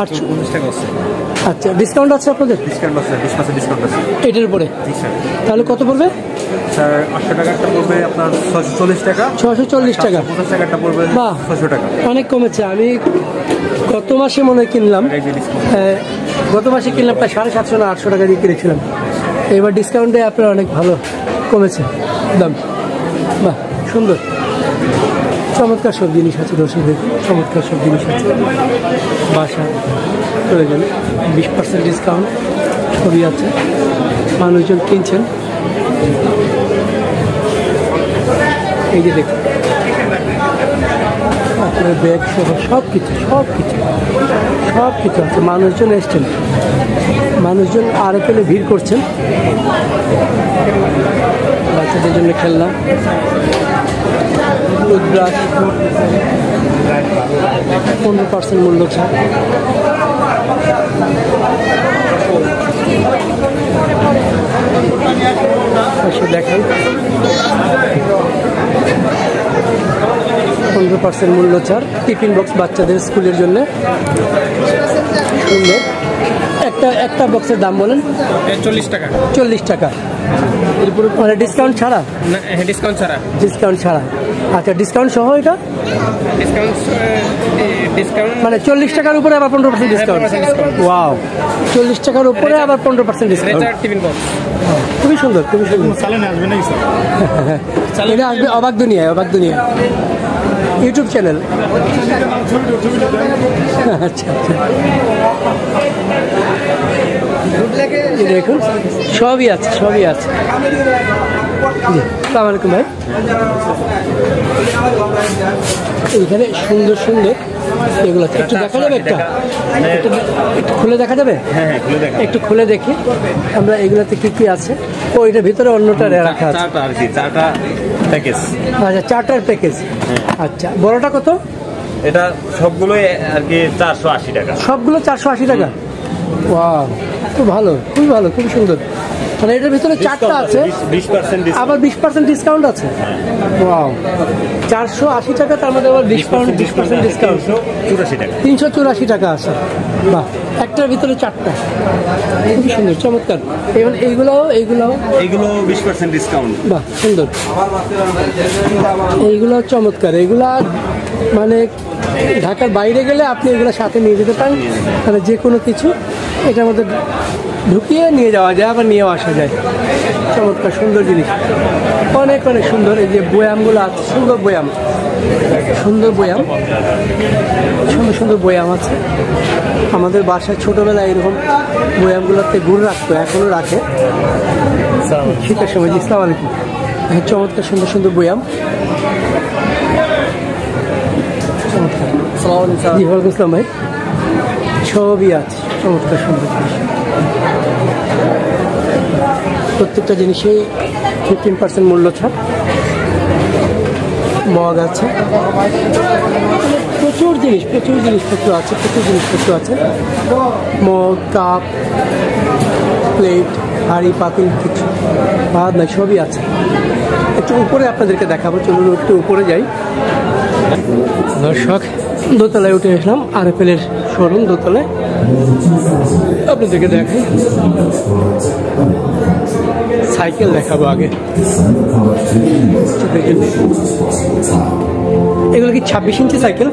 819 টাকা আছে। আচ্ছা, ডিসকাউন্ট আছে আপনাদের? ডিসকাউন্ট আছে, 20% ডিসকাউন্ট আছে এটার উপরে। জি স্যার। তাহলে কত পড়বে? স্যার 800 টাকারটা পড়বে আপনার 640 টাকা। 640 টাকা। 50 টাকারটা পড়বে বাহ, 600 টাকা। অনেক কমেছে। আমি গত মাসে মনে হয় কিনলাম, এই যে ডিসকাউন্ট। গত মাসে কিনলাম প্রায় 750 না 800 টাকা দিয়ে কিনেছিলাম। এবার ডিসকাউন্টে আপনার অনেক ভালো কমেছে দাম। বাহ, সুন্দর চমৎকার সব জিনিস আছে দর্শক, চমৎকার সব জিনিস আছে। বাসা প্রয়োজন 20% ডিসকাউন্ট সবই আছে, মানুষজন কিনছেন। এই যে দেখুন তারপরে ব্যাগ সহ সব কিছু আছে। মানুষজন এসছেন, মানুষজন আরো পেলে ভিড় করছেন। বাচ্চাদের জন্য খেলনা, টুথব্রাশ 15% মূল্য ছাড়। দেখাই 15% মূল্য ছাড়। টিফিন বক্স বাচ্চাদের স্কুলের জন্য সুন্দর। একটা বক্সের দাম বলেন? 40 টাকা। 40 টাকা। এরপরে মানে ডিসকাউন্ট ছাড়া? না, ডিসকাউন্ট ছাড়া। ডিসকাউন্ট ছাড়া, আচ্ছা। ডিসকাউন্ট সহ এটা? ডিসকাউন্ট মানে 40 টাকার উপরে আবার 15% ডিসকাউন্ট। ওয়াও, 40 টাকার উপরে আবার 15% ডিসকাউন্ট। টিফিন বক্স খুবই সুন্দর, খুবই সুন্দর। চালানে আসবে নাকি স্যার? এটা আসবে অবাক দুনিয়ায়, অবাক দুনিয়া ইউটিউব চ্যানেল। আচ্ছা আচ্ছা, দেখুন সবই আছে, সবই আছে। জি, আসসালামু আলাইকুম ভাই। এইখানে সুন্দর সুন্দর এগুলো আছে, একটু দেখা যাবে? একটু খুলে দেখা যাবে? হ্যাঁ, খুলে দেখা। একটু খুলে দেখি আমরা এগুলোতে কি কি আছে। ও, এটার ভিতরে অন্যটা রাখা আছে। চারটা আর কি, চারটা প্যাকেজ। আচ্ছা, চারটার প্যাকেজ। আচ্ছা, বড়টা কত? এটা সবগুলোই আর কি 480 টাকা। সবগুলো 480 টাকা। ওয়াও, খুব ভালো, খুবই ভালো, খুবই সুন্দর। মানে এটার ভিতরে চারটা আছে, 20% আবার 20% ডিসকাউন্ট আছে। ওয়াও, 480 টাকা, তার মধ্যে আবার 20% ডিসকাউন্ট। 384 টাকা। 384 টাকা আছে। বাহ, একটার ভিতরে চারটা, খুবই সুন্দর, চমৎকার। এবং এইগুলো 20% ডিসকাউন্ট। বাহ, সুন্দর। এইগুলো চমৎকার। এগুলা মানে ঢাকার বাইরে গেলে আপনি এগুলো সাথে নিয়ে যেতে পারেন। মানে যে কোনো কিছু এটার মধ্যে ঢুকিয়ে নিয়ে যাওয়া যায়, আবার নিয়েও আসা যায়। চমৎকার, সুন্দর জিনিস, অনেক অনেক সুন্দর। এই যে বয়ামগুলো আছে, সুন্দর বয়াম, সুন্দর বয়াম, সুন্দর সুন্দর বয়াম আছে। আমাদের বাসায় ছোটোবেলায় এরকম বয়ামগুলোতে গুড় রাখতো, এখনও রাখে শীতের সময়। আসসালামু আলাইকুম। চমৎকার সুন্দর সুন্দর বয়াম। জি, ওয়ালাইকুম আসসালাম ভাই। সবই আছে, চমৎকার সুন্দর জিনিস। প্রত্যেকটা জিনিসেই 15% মূল্য ছাড়। মগ আছে, প্রচুর জিনিসপত্র আছে, প্রচুর জিনিসপত্র আছে। মগ, কাপ, প্লেট, হাঁড়ি, পাতিল, কিছু বাদ নাই, সবই আছে। একটু উপরে আপনাদেরকে দেখাবো, চলুন একটু উপরে যাই। দর্শক, দোতলায় উঠে আসলাম, আরএফএল-এর শোরুম দোতলায়। আপনাদেরকে দেখাই, সাইকেল দেখাবো আগে। এগুলো কি 26 ইঞ্চি সাইকেল?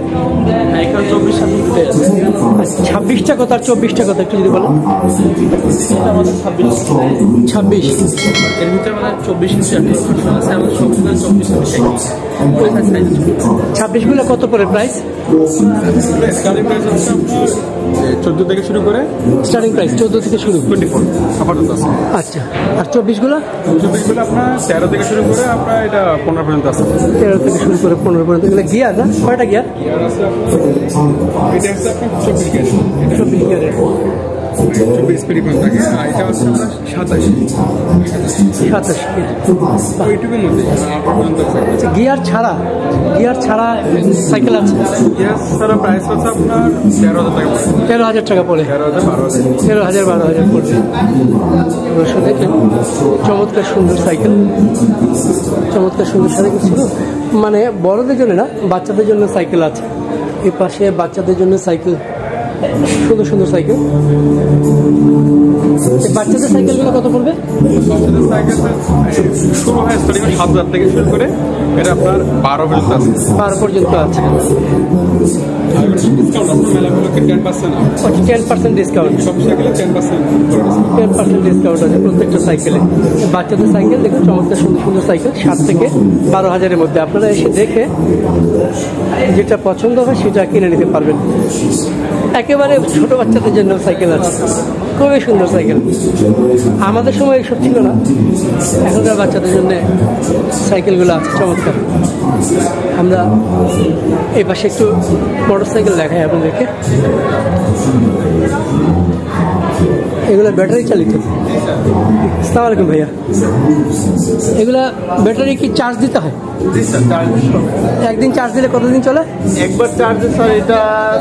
26টা কত আর 24টা কত একটু যদি বলেন। 26, এর ভিতরে মানে 24 ইঞ্চি আছে, 26গুলো কত করে প্রাইস? স্টার্টিং প্রাইস হচ্ছে 14 থেকে শুরু করে, স্টার্টিং প্রাইস 14 থেকে শুরু, 24 আপাতত আছে। আচ্ছা। আর 24গুলো? 24 আপনার 13 থেকে শুরু করে আপনার এটা 15 পর্যন্ত আছে। 13 থেকে শুরু করে 15 পর্যন্ত। এগুলো গিয়ার না? কয়টা গিয়ার? গিয়ার আছে এটা হচ্ছে আপনার 24 গিয়ার, 24 গিয়ারের, 24 স্পিড পর্যন্ত থাকে। আর এটা হচ্ছে আপনার 27 গিয়ার। ওইটুকুর মধ্যে পর্যন্ত আছে। আচ্ছা, গিয়ার ছাড়া সাইকেল আছে? গিয়ার ছাড়া প্রাইস হচ্ছে আপনার 13,000 টাকা পড়ে। 13,000 টাকা পড়ে, 13,000 পড়বে। অবশ্য দেখেন, চমৎকার সুন্দর সাইকেল, চমৎকার সুন্দর সাইকেল ছিল। মানে বড়দের জন্য না, বাচ্চাদের জন্য সাইকেল আছে। এই পাশে বাচ্চাদের জন্য সাইকেল, সুন্দর সুন্দর সাইকেল। বাচ্চাদের সাইকেলগুলো কত পড়বে? বাচ্চাদের সাইকেল শুরু হয় স্টার্টিং 7,000 থেকে শুরু করে এটা আপনার 12 পর্যন্ত আছে। 12 পর্যন্ত আছে। ডিসকাউন্ট আপনার মেলাগুলোকে 10% 10% ডিসকাউন্ট, সব সাইকেলে 10% ডিসকাউন্ট আছে প্রত্যেকটা সাইকেলে। বাচ্চাদের সাইকেল দেখুন, চমৎকার সুন্দর সুন্দর সাইকেল, 7 থেকে 12,000-এর মধ্যে। আপনারা এসে দেখে যেটা পছন্দ হয় সেটা কিনে নিতে পারবেন। একেবারে ছোট বাচ্চাদের জন্য সাইকেল আছে, খুবই সুন্দর সাইকেল। আমাদের সময় এসব ছিল না, এখনকার বাচ্চাদের জন্য সাইকেলগুলো আছে চমৎকার। আমরা এই পাশে একটু মোটরসাইকেল দেখাই আপনাদেরকে। এগুলো ব্যাটারি চালিত। আসসালামু আলাইকুম ভাইয়া, এগুলা ব্যাটারি কি চার্জ দিতে হয়? জি স্যার, চার্জ একদিন চার্জ দিলে কতদিন চলে? একবার চার্জে স্যার এটা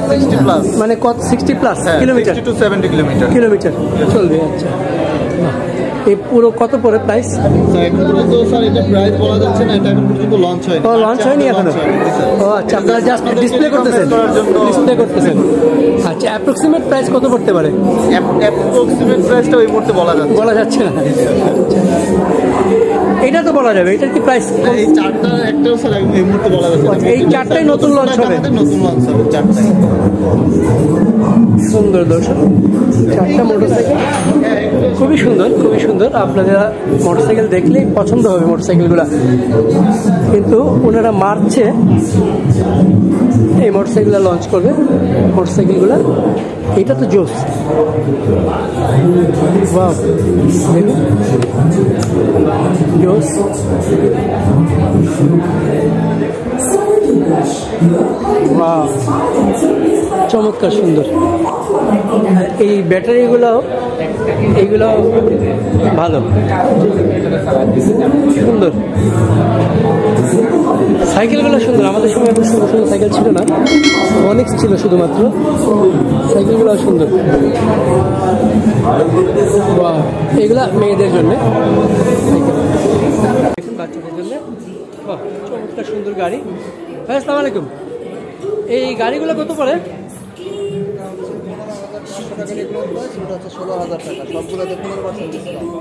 60 প্লাস, মানে কত 60 প্লাস কিলোমিটার? 60 to 70 কিলোমিটার চলবে। আচ্ছা, বাহ। এই পুরো কত পড়ে প্রাইস? তো স্যার এটা প্রাইস বলা যাচ্ছে না, এটা এখন পর্যন্ত লঞ্চ হয়নি। ও লঞ্চ হয়নি এখনো? ও আচ্ছা, আপনারা জাস্ট ডিসপ্লে করতেছেন? আচ্ছা, অ্যাপ্রক্সিমেট প্রাইস কত পড়তে পারে? অ্যাপ্রক্সিমেট প্রাইসটা ওই মুহূর্তে বলা যাচ্ছে না। এটা তো বলা যাবে, এটার কি প্রাইস? এই চারটা একটাও স্যার এই মুহূর্তে বলা যাচ্ছে না। এই চারটাই নতুন লঞ্চ হবে? নতুন লঞ্চ হবে চারটাই। সুন্দর দর্শক, চারটা মোটরসাইকেল, খুবই সুন্দর, খুবই সুন্দর। আপনারা মোটরসাইকেল দেখলেই পছন্দ হবে মোটরসাইকেলগুলা, কিন্তু ওনারা মার্চে এই মোটরসাইকেলগুলো লঞ্চ করবে। মোটরসাইকেলগুলা এটা তো জোস, বাহ দেখুন, জোস। বাহ, চমৎকার সুন্দর। এই ব্যাটারিগুলো এইগুলো ভালো, সুন্দর। সাইকেলগুলো সুন্দর। আমাদের সময় এত সুন্দর সুন্দর সাইকেল ছিল না, অনেক ছিল শুধুমাত্র। সাইকেলগুলো সুন্দর। বাহ, এগুলা মেয়েদের জন্য, বাচ্চাদের জন্য। বাহ, চমৎকার সুন্দর গাড়ি। ভাই আসসালামু আলাইকুম, এই গাড়িগুলো কত পড়ে? 16,000 টাকা, সবগুলোতে 15% ডিসকাউন্ট।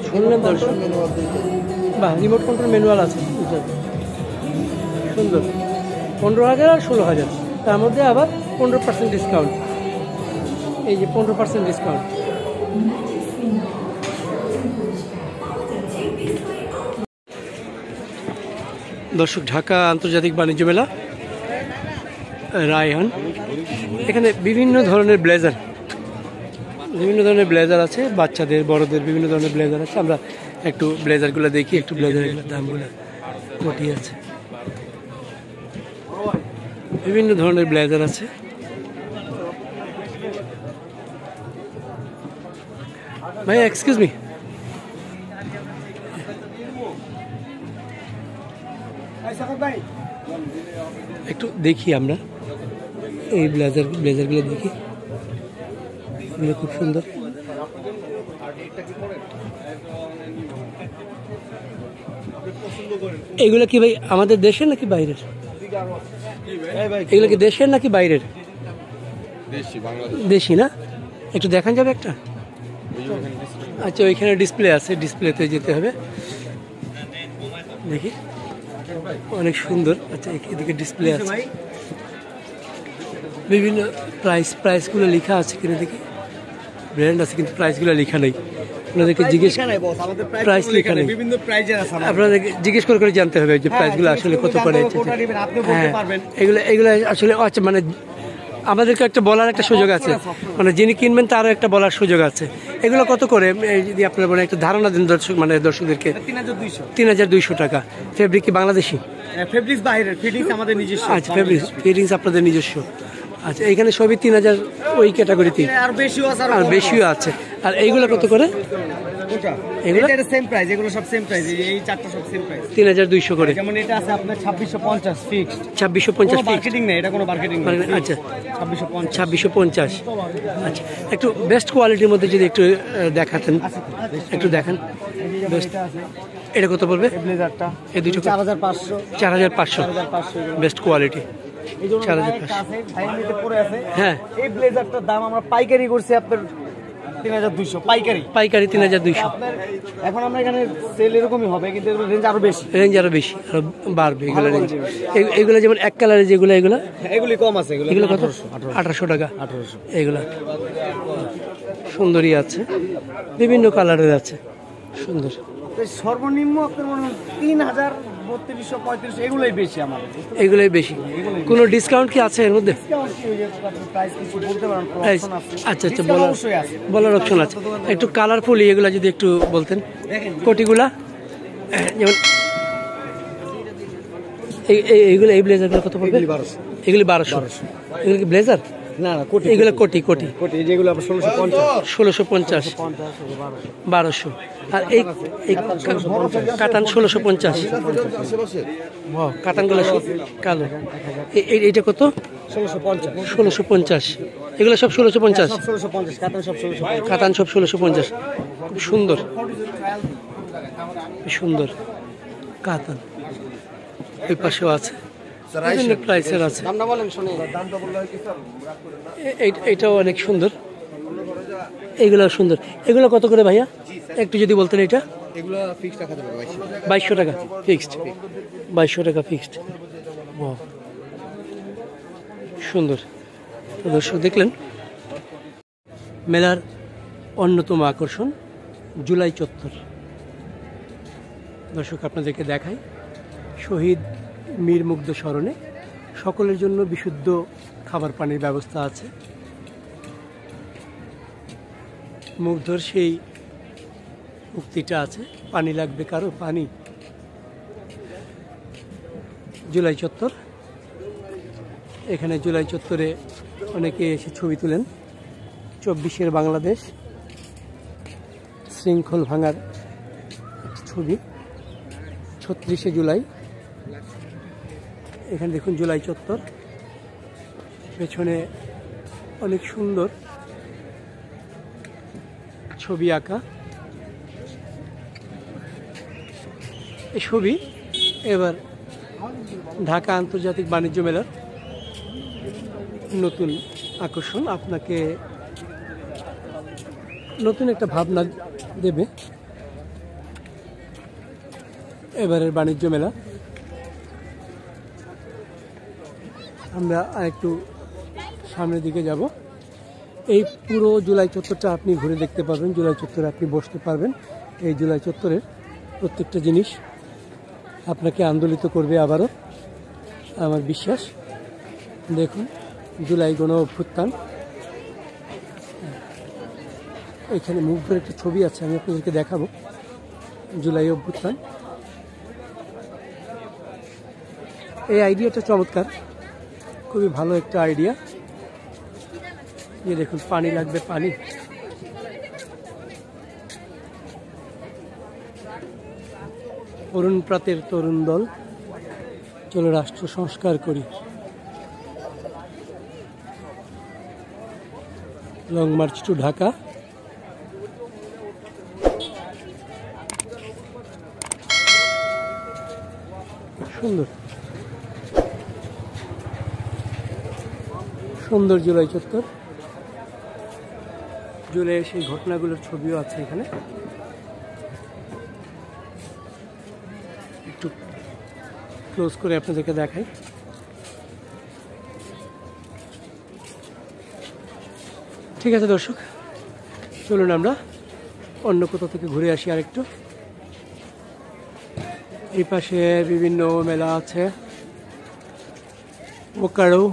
শুনলেন দর্শক, বাহ, রিমোট কন্ট্রোল ম্যানুয়াল আছে, সুন্দর। 15,000 আর 16,000, তার মধ্যে আবার 15% ডিসকাউন্ট। এই যে 15% ডিসকাউন্ট। দর্শক, ঢাকা আন্তর্জাতিক বাণিজ্য মেলা, রায়হান। এখানে বিভিন্ন ধরনের ব্লেজার আছে, বাচ্চাদের বড়দের বিভিন্ন ধরনের ব্লেজার আছে। আমরা একটু ব্লেজারগুলো দেখি, একটু ব্লেজারগুলোর দামগুলো মোটি আছে। বিভিন্ন ধরনের ব্লেজার আছে। ভাই এক্সকিউজ মি, একটু দেখি আমরা এই ব্লেজারগুলো দেখি, এগুলো খুব সুন্দর। এগুলো কি ভাই আমাদের দেশের নাকি বাইরের? এগুলো কি দেশের নাকি বাইরের? দেশি না? একটু দেখান যাবে একটা? আচ্ছা, ওইখানে ডিসপ্লে আছে, ডিসপ্লেতে যেতে হবে। দেখি, অনেক সুন্দর। আচ্ছা, এদিকে ডিসপ্লে আছে, বিভিন্ন প্রাইসগুলো লেখা আছে কিনা দেখি। ব্র্যান্ড আছে কিন্তু প্রাইসগুলো লেখা নেই। আপনাদেরকে জিজ্ঞেস, প্রাইস লেখা নেই, আপনাদেরকে জিজ্ঞেস করে জানতে হবে যে প্রাইসগুলো আসলে কত করে। হ্যাঁ, এগুলো আসলে আচ্ছা, মানে আমাদেরকে একটা বলার একটা সুযোগ আছে, মানে যিনি কিনবেন তারও একটা বলার সুযোগ আছে। এগুলো কত করে যদি আপনারা বলেন, একটা ধারণা দিন দর্শকদেরকে। 3,200 টাকা। ফেব্রিক কি বাংলাদেশি? ফেব্রিক্স বাইরের, ফিটিংস আমাদের নিজস্ব। আচ্ছা, ফিটিংস আপনাদের নিজস্ব। আচ্ছা, এইখানে সবই 3,000 ওই ক্যাটাগরিতে, আর বেশিও আছে। আর এইগুলো কত করে? এগুলো সেম প্রাইস, এগুলো সব সেম প্রাইস, এই চারটা সব সেম প্রাইস, 3,200 করে। যেমন এটা আছে আপনার 2650 ফিক্সড। 2650 মার্কেটিং না, এটা কোনো মার্কেটিং না। আচ্ছা, 2650। আচ্ছা, একটু বেস্ট কোয়ালিটির মধ্যে যদি একটু দেখাতেন, একটু দেখান। এটা কত পড়বে? ব্লেজারটা এই দুটো 4500। 4500 বেস্ট কোয়ালিটি। 4500 হ্যাঁ। এই ব্লেজারটার দাম আমরা পাইকারি করছি আপনার 3,200 পাইকারি 3,200। এখন আমরা এখানে সেল এরকমই হবে, কিন্তু এগুলো রেঞ্জ আরো বেশি, আরো বাড়বে এগুলো রেঞ্জ। এগুলো যেমন এক কালারের যেগুলো, এগুলি কম আছে। এগুলো কত? 1800 টাকা। 1800। এগুলো সুন্দরই আছে, বিভিন্ন কালারের আছে, সুন্দর। সর্বনিম্ন আপনার মনে হয় 3,3235 এগুলোই বেশি আমাদের, এগুলোই বেশি। কোনো ডিসকাউন্ট কি আছে এর মধ্যে? আচ্ছা, বলার অপশন আছে। একটু কালারফুল এগুলো যদি একটু বলতেন, কোটিগুলা যেমন এইগুলো এই ব্লেজারগুলো কত পড়বে? এগুলি 1200। এগুলো কি ব্লেজার? না না কোটি এগুলো কোটি কোটি কোটি যেগুলো আপনার 1650 1650 1200। আর এই কাতান 1650। কাতানগুলো কালো। এইটা কত? 1650। এগুলো সব 1650। 1650 কাতান সব 1650 কাতান সব 1650। খুব সুন্দর সুন্দর কাতান। ওই পাশেও আছে, বিভিন্ন প্রাইসের আছে। দামটা বলেন শুনি। এইটাও অনেক সুন্দর, এইগুলো সুন্দর। এগুলো কত করে ভাইয়া একটু যদি বলতেন? এটা এগুলো ফিক্সড রাখা যাবে 2200 টাকা ফিক্সড। 2200 টাকা ফিক্সড। সুন্দর। তো দর্শক দেখলেন মেলার অন্যতম আকর্ষণ জুলাই চত্বর। দর্শক আপনাদেরকে দেখাই, শহীদ মীর মুগ্ধ স্মরণে সকলের জন্য বিশুদ্ধ খাবার পানির ব্যবস্থা আছে। মুগ্ধর সেই উক্তিটা আছে, পানি লাগবে কারো পানি। জুলাই চত্বর, এখানে জুলাই চত্বরে অনেকে এসে ছবি তুলেন। 24-এর বাংলাদেশ শৃঙ্খল ভাঙার ছবি, 36শে জুলাই। এখানে দেখুন জুলাই চত্বর, পেছনে অনেক সুন্দর ছবি আঁকা। এই ছবি এবার ঢাকা আন্তর্জাতিক বাণিজ্য মেলার নতুন আকর্ষণ, আপনাকে নতুন একটা ভাবনা দেবে এবারের বাণিজ্য মেলা। আমরা আরেকটু সামনের দিকে যাব। এই পুরো জুলাই চত্বরটা আপনি ঘুরে দেখতে পারবেন, জুলাই চত্বরে আপনি বসতে পারবেন। এই জুলাই চত্বরের প্রত্যেকটা জিনিস আপনাকে আন্দোলিত করবে আবারও, আমার বিশ্বাস। দেখুন জুলাই গণ অভ্যুত্থান, এখানে মুগ্ধের একটা ছবি আছে, আমি আপনাদেরকে দেখাবো। জুলাই অভ্যুত্থান, এই আইডিয়াটা চমৎকার, খুবই ভালো একটা আইডিয়া। এই দেখুন পানি লাগবে পানি। অরুণ প্রাতের তরুণ দল, চলো রাষ্ট্র সংস্কার করি। Long march to Dhaka. সুন্দর সুন্দর জুলাই চত্বর, জুলাইয়ের সেই ঘটনাগুলোর ছবিও আছে এখানে। একটু ক্লোজ করে আপনাদেরকে দেখাই। ঠিক আছে দর্শক, চলুন আমরা অন্য কোথাও থেকে ঘুরে আসি আরেকটু। এই পাশে বিভিন্ন মেলা আছে, বোকারো,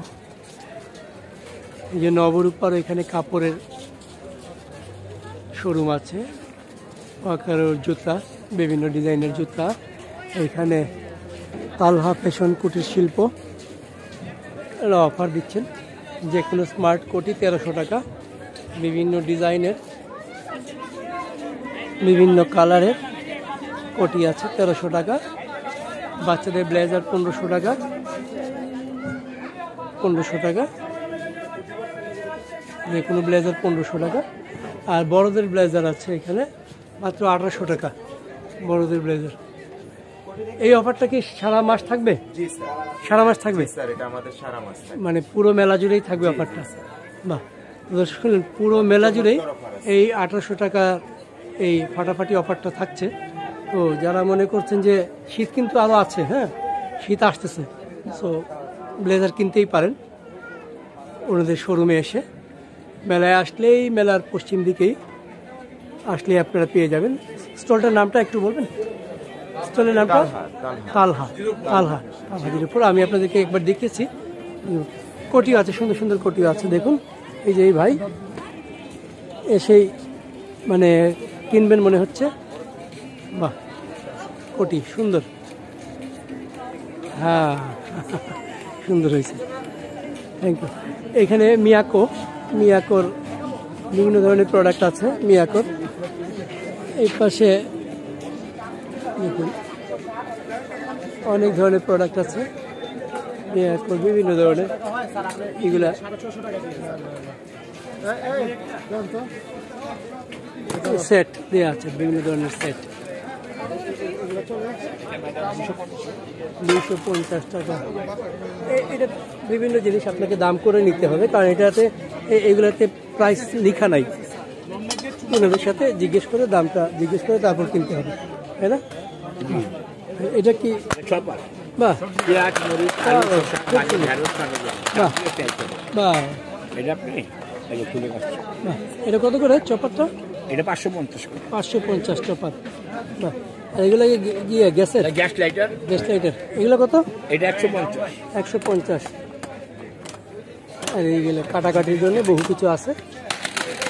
এই যে নবরূপার এখানে কাপড়ের শোরুম আছে, বোকারোর জুতা, বিভিন্ন ডিজাইনের জুতা। এখানে তালহা ফ্যাশন কুটির শিল্প, এরা অফার দিচ্ছেন, যে কোনো স্মার্ট কোটি 1300 টাকা, বিভিন্ন ডিজাইনের বিভিন্ন কালারের কোটি আছে 1300 টাকা। বাচ্চাদের ব্লেজার 1500 টাকা, 1500 টাকা, যে কোনো ব্লেজার 1500 টাকা। আর বড়দের ব্লেজার আছে এখানে মাত্র 1800 টাকা, বড়দের ব্লেজার। এই অফারটা কি সারা মাস থাকবে? সারা মাস থাকবে মানে পুরো মেলা জুড়েই থাকবে অফারটা? বাহ, পুরো মেলা জুড়েই এই 1800 টাকা এই ফাটাফাটি অফারটা থাকছে। তো যারা মনে করছেন যে শীত কিন্তু আরও আছে, হ্যাঁ শীত আসতেছে, সো ব্লেজার কিনতেই পারেন ওনাদের শোরুমে এসে। মেলায় আসলেই, মেলার পশ্চিম দিকেই আসলেই আপনারা পেয়ে যাবেন। স্টলটার নামটা একটু বলবেন? স্টলের নামটা তালহা। তালহা তালহাজির উপর আমি আপনাদেরকে একবার দেখিয়েছি। কোটিও আছে, সুন্দর সুন্দর কোটিও আছে। দেখুন এই যে এই ভাই এসেই মানে কিনবেন মনে হচ্ছে। বাহ, কোটি সুন্দর। হ্যাঁ সুন্দর হয়েছে, থ্যাংক ইউ। এখানে মিয়াকোর বিভিন্ন ধরনের প্রোডাক্ট আছে। মিয়াকোর এই পাশে দেখুন অনেক ধরনের প্রোডাক্ট আছে মিয়াকোর, বিভিন্ন ধরনের। এগুলা সেট দেওয়া আছে, বিভিন্ন ধরনের সেট। 250 টাকা। এটা বিভিন্ন জিনিস আপনাকে দাম করে নিতে হবে, কারণ এটাতে এগুলাতে প্রাইস লেখা নাই। ওনাদের সাথে জিজ্ঞেস করে দামটা জিজ্ঞেস করে তারপর কিনতে হবে, তাই না? এটা কি বাহ বাহ, এটা কত করে চপারটা? এটা 550 করে। 550 চপার। বাহ, আর এগুলো গিয়ে গ্যাসের গ্যাস লাইটার, এগুলো কত? এটা 150। 150। আর এইগুলো কাটাকাটির জন্য বহু কিছু আছে,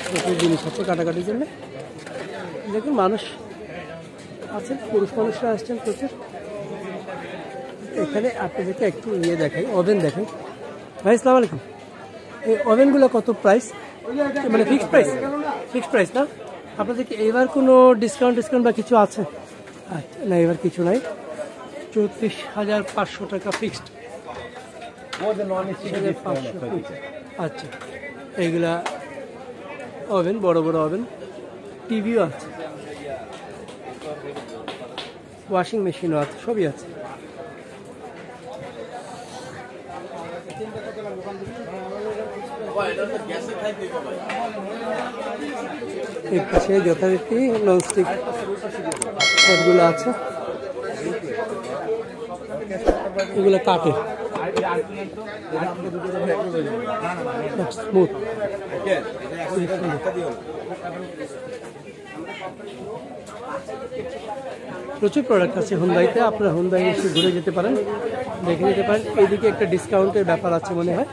প্রচুর জিনিস আছে কাটাকাটির জন্য। দেখুন মানুষ আছেন, পুরুষ মানুষরা আসছেন প্রচুর। এখানে আপনাদেরকে একটু দেখাই, ওভেন দেখাই। ভাই আসসালামু আলাইকুম, এই ওভেনগুলো কত প্রাইস? মানে ফিক্সড প্রাইস না? আপনাদেরকে এবার কোনো ডিসকাউন্ট বা কিছু আছে? আচ্ছা, না এবার কিছু নাই। 34,500 টাকা ফিক্সড। আচ্ছা, এইগুলা ওভেন, বড় বড় ওভেন, টিভিও আছে, ওয়াশিং মেশিনও আছে, সবই আছে। এর পাশে যথারীতি ননস্টিক সবগুলো আছে, এগুলো কাটে স্মুথ। প্রচুর প্রোডাক্ট আছে হুন্দাইতে, আপনারা হুন্দাই এসে ঘুরে যেতে পারেন, দেখে যেতে পারেন। এইদিকে একটা ডিসকাউন্টের ব্যাপার আছে মনে হয়।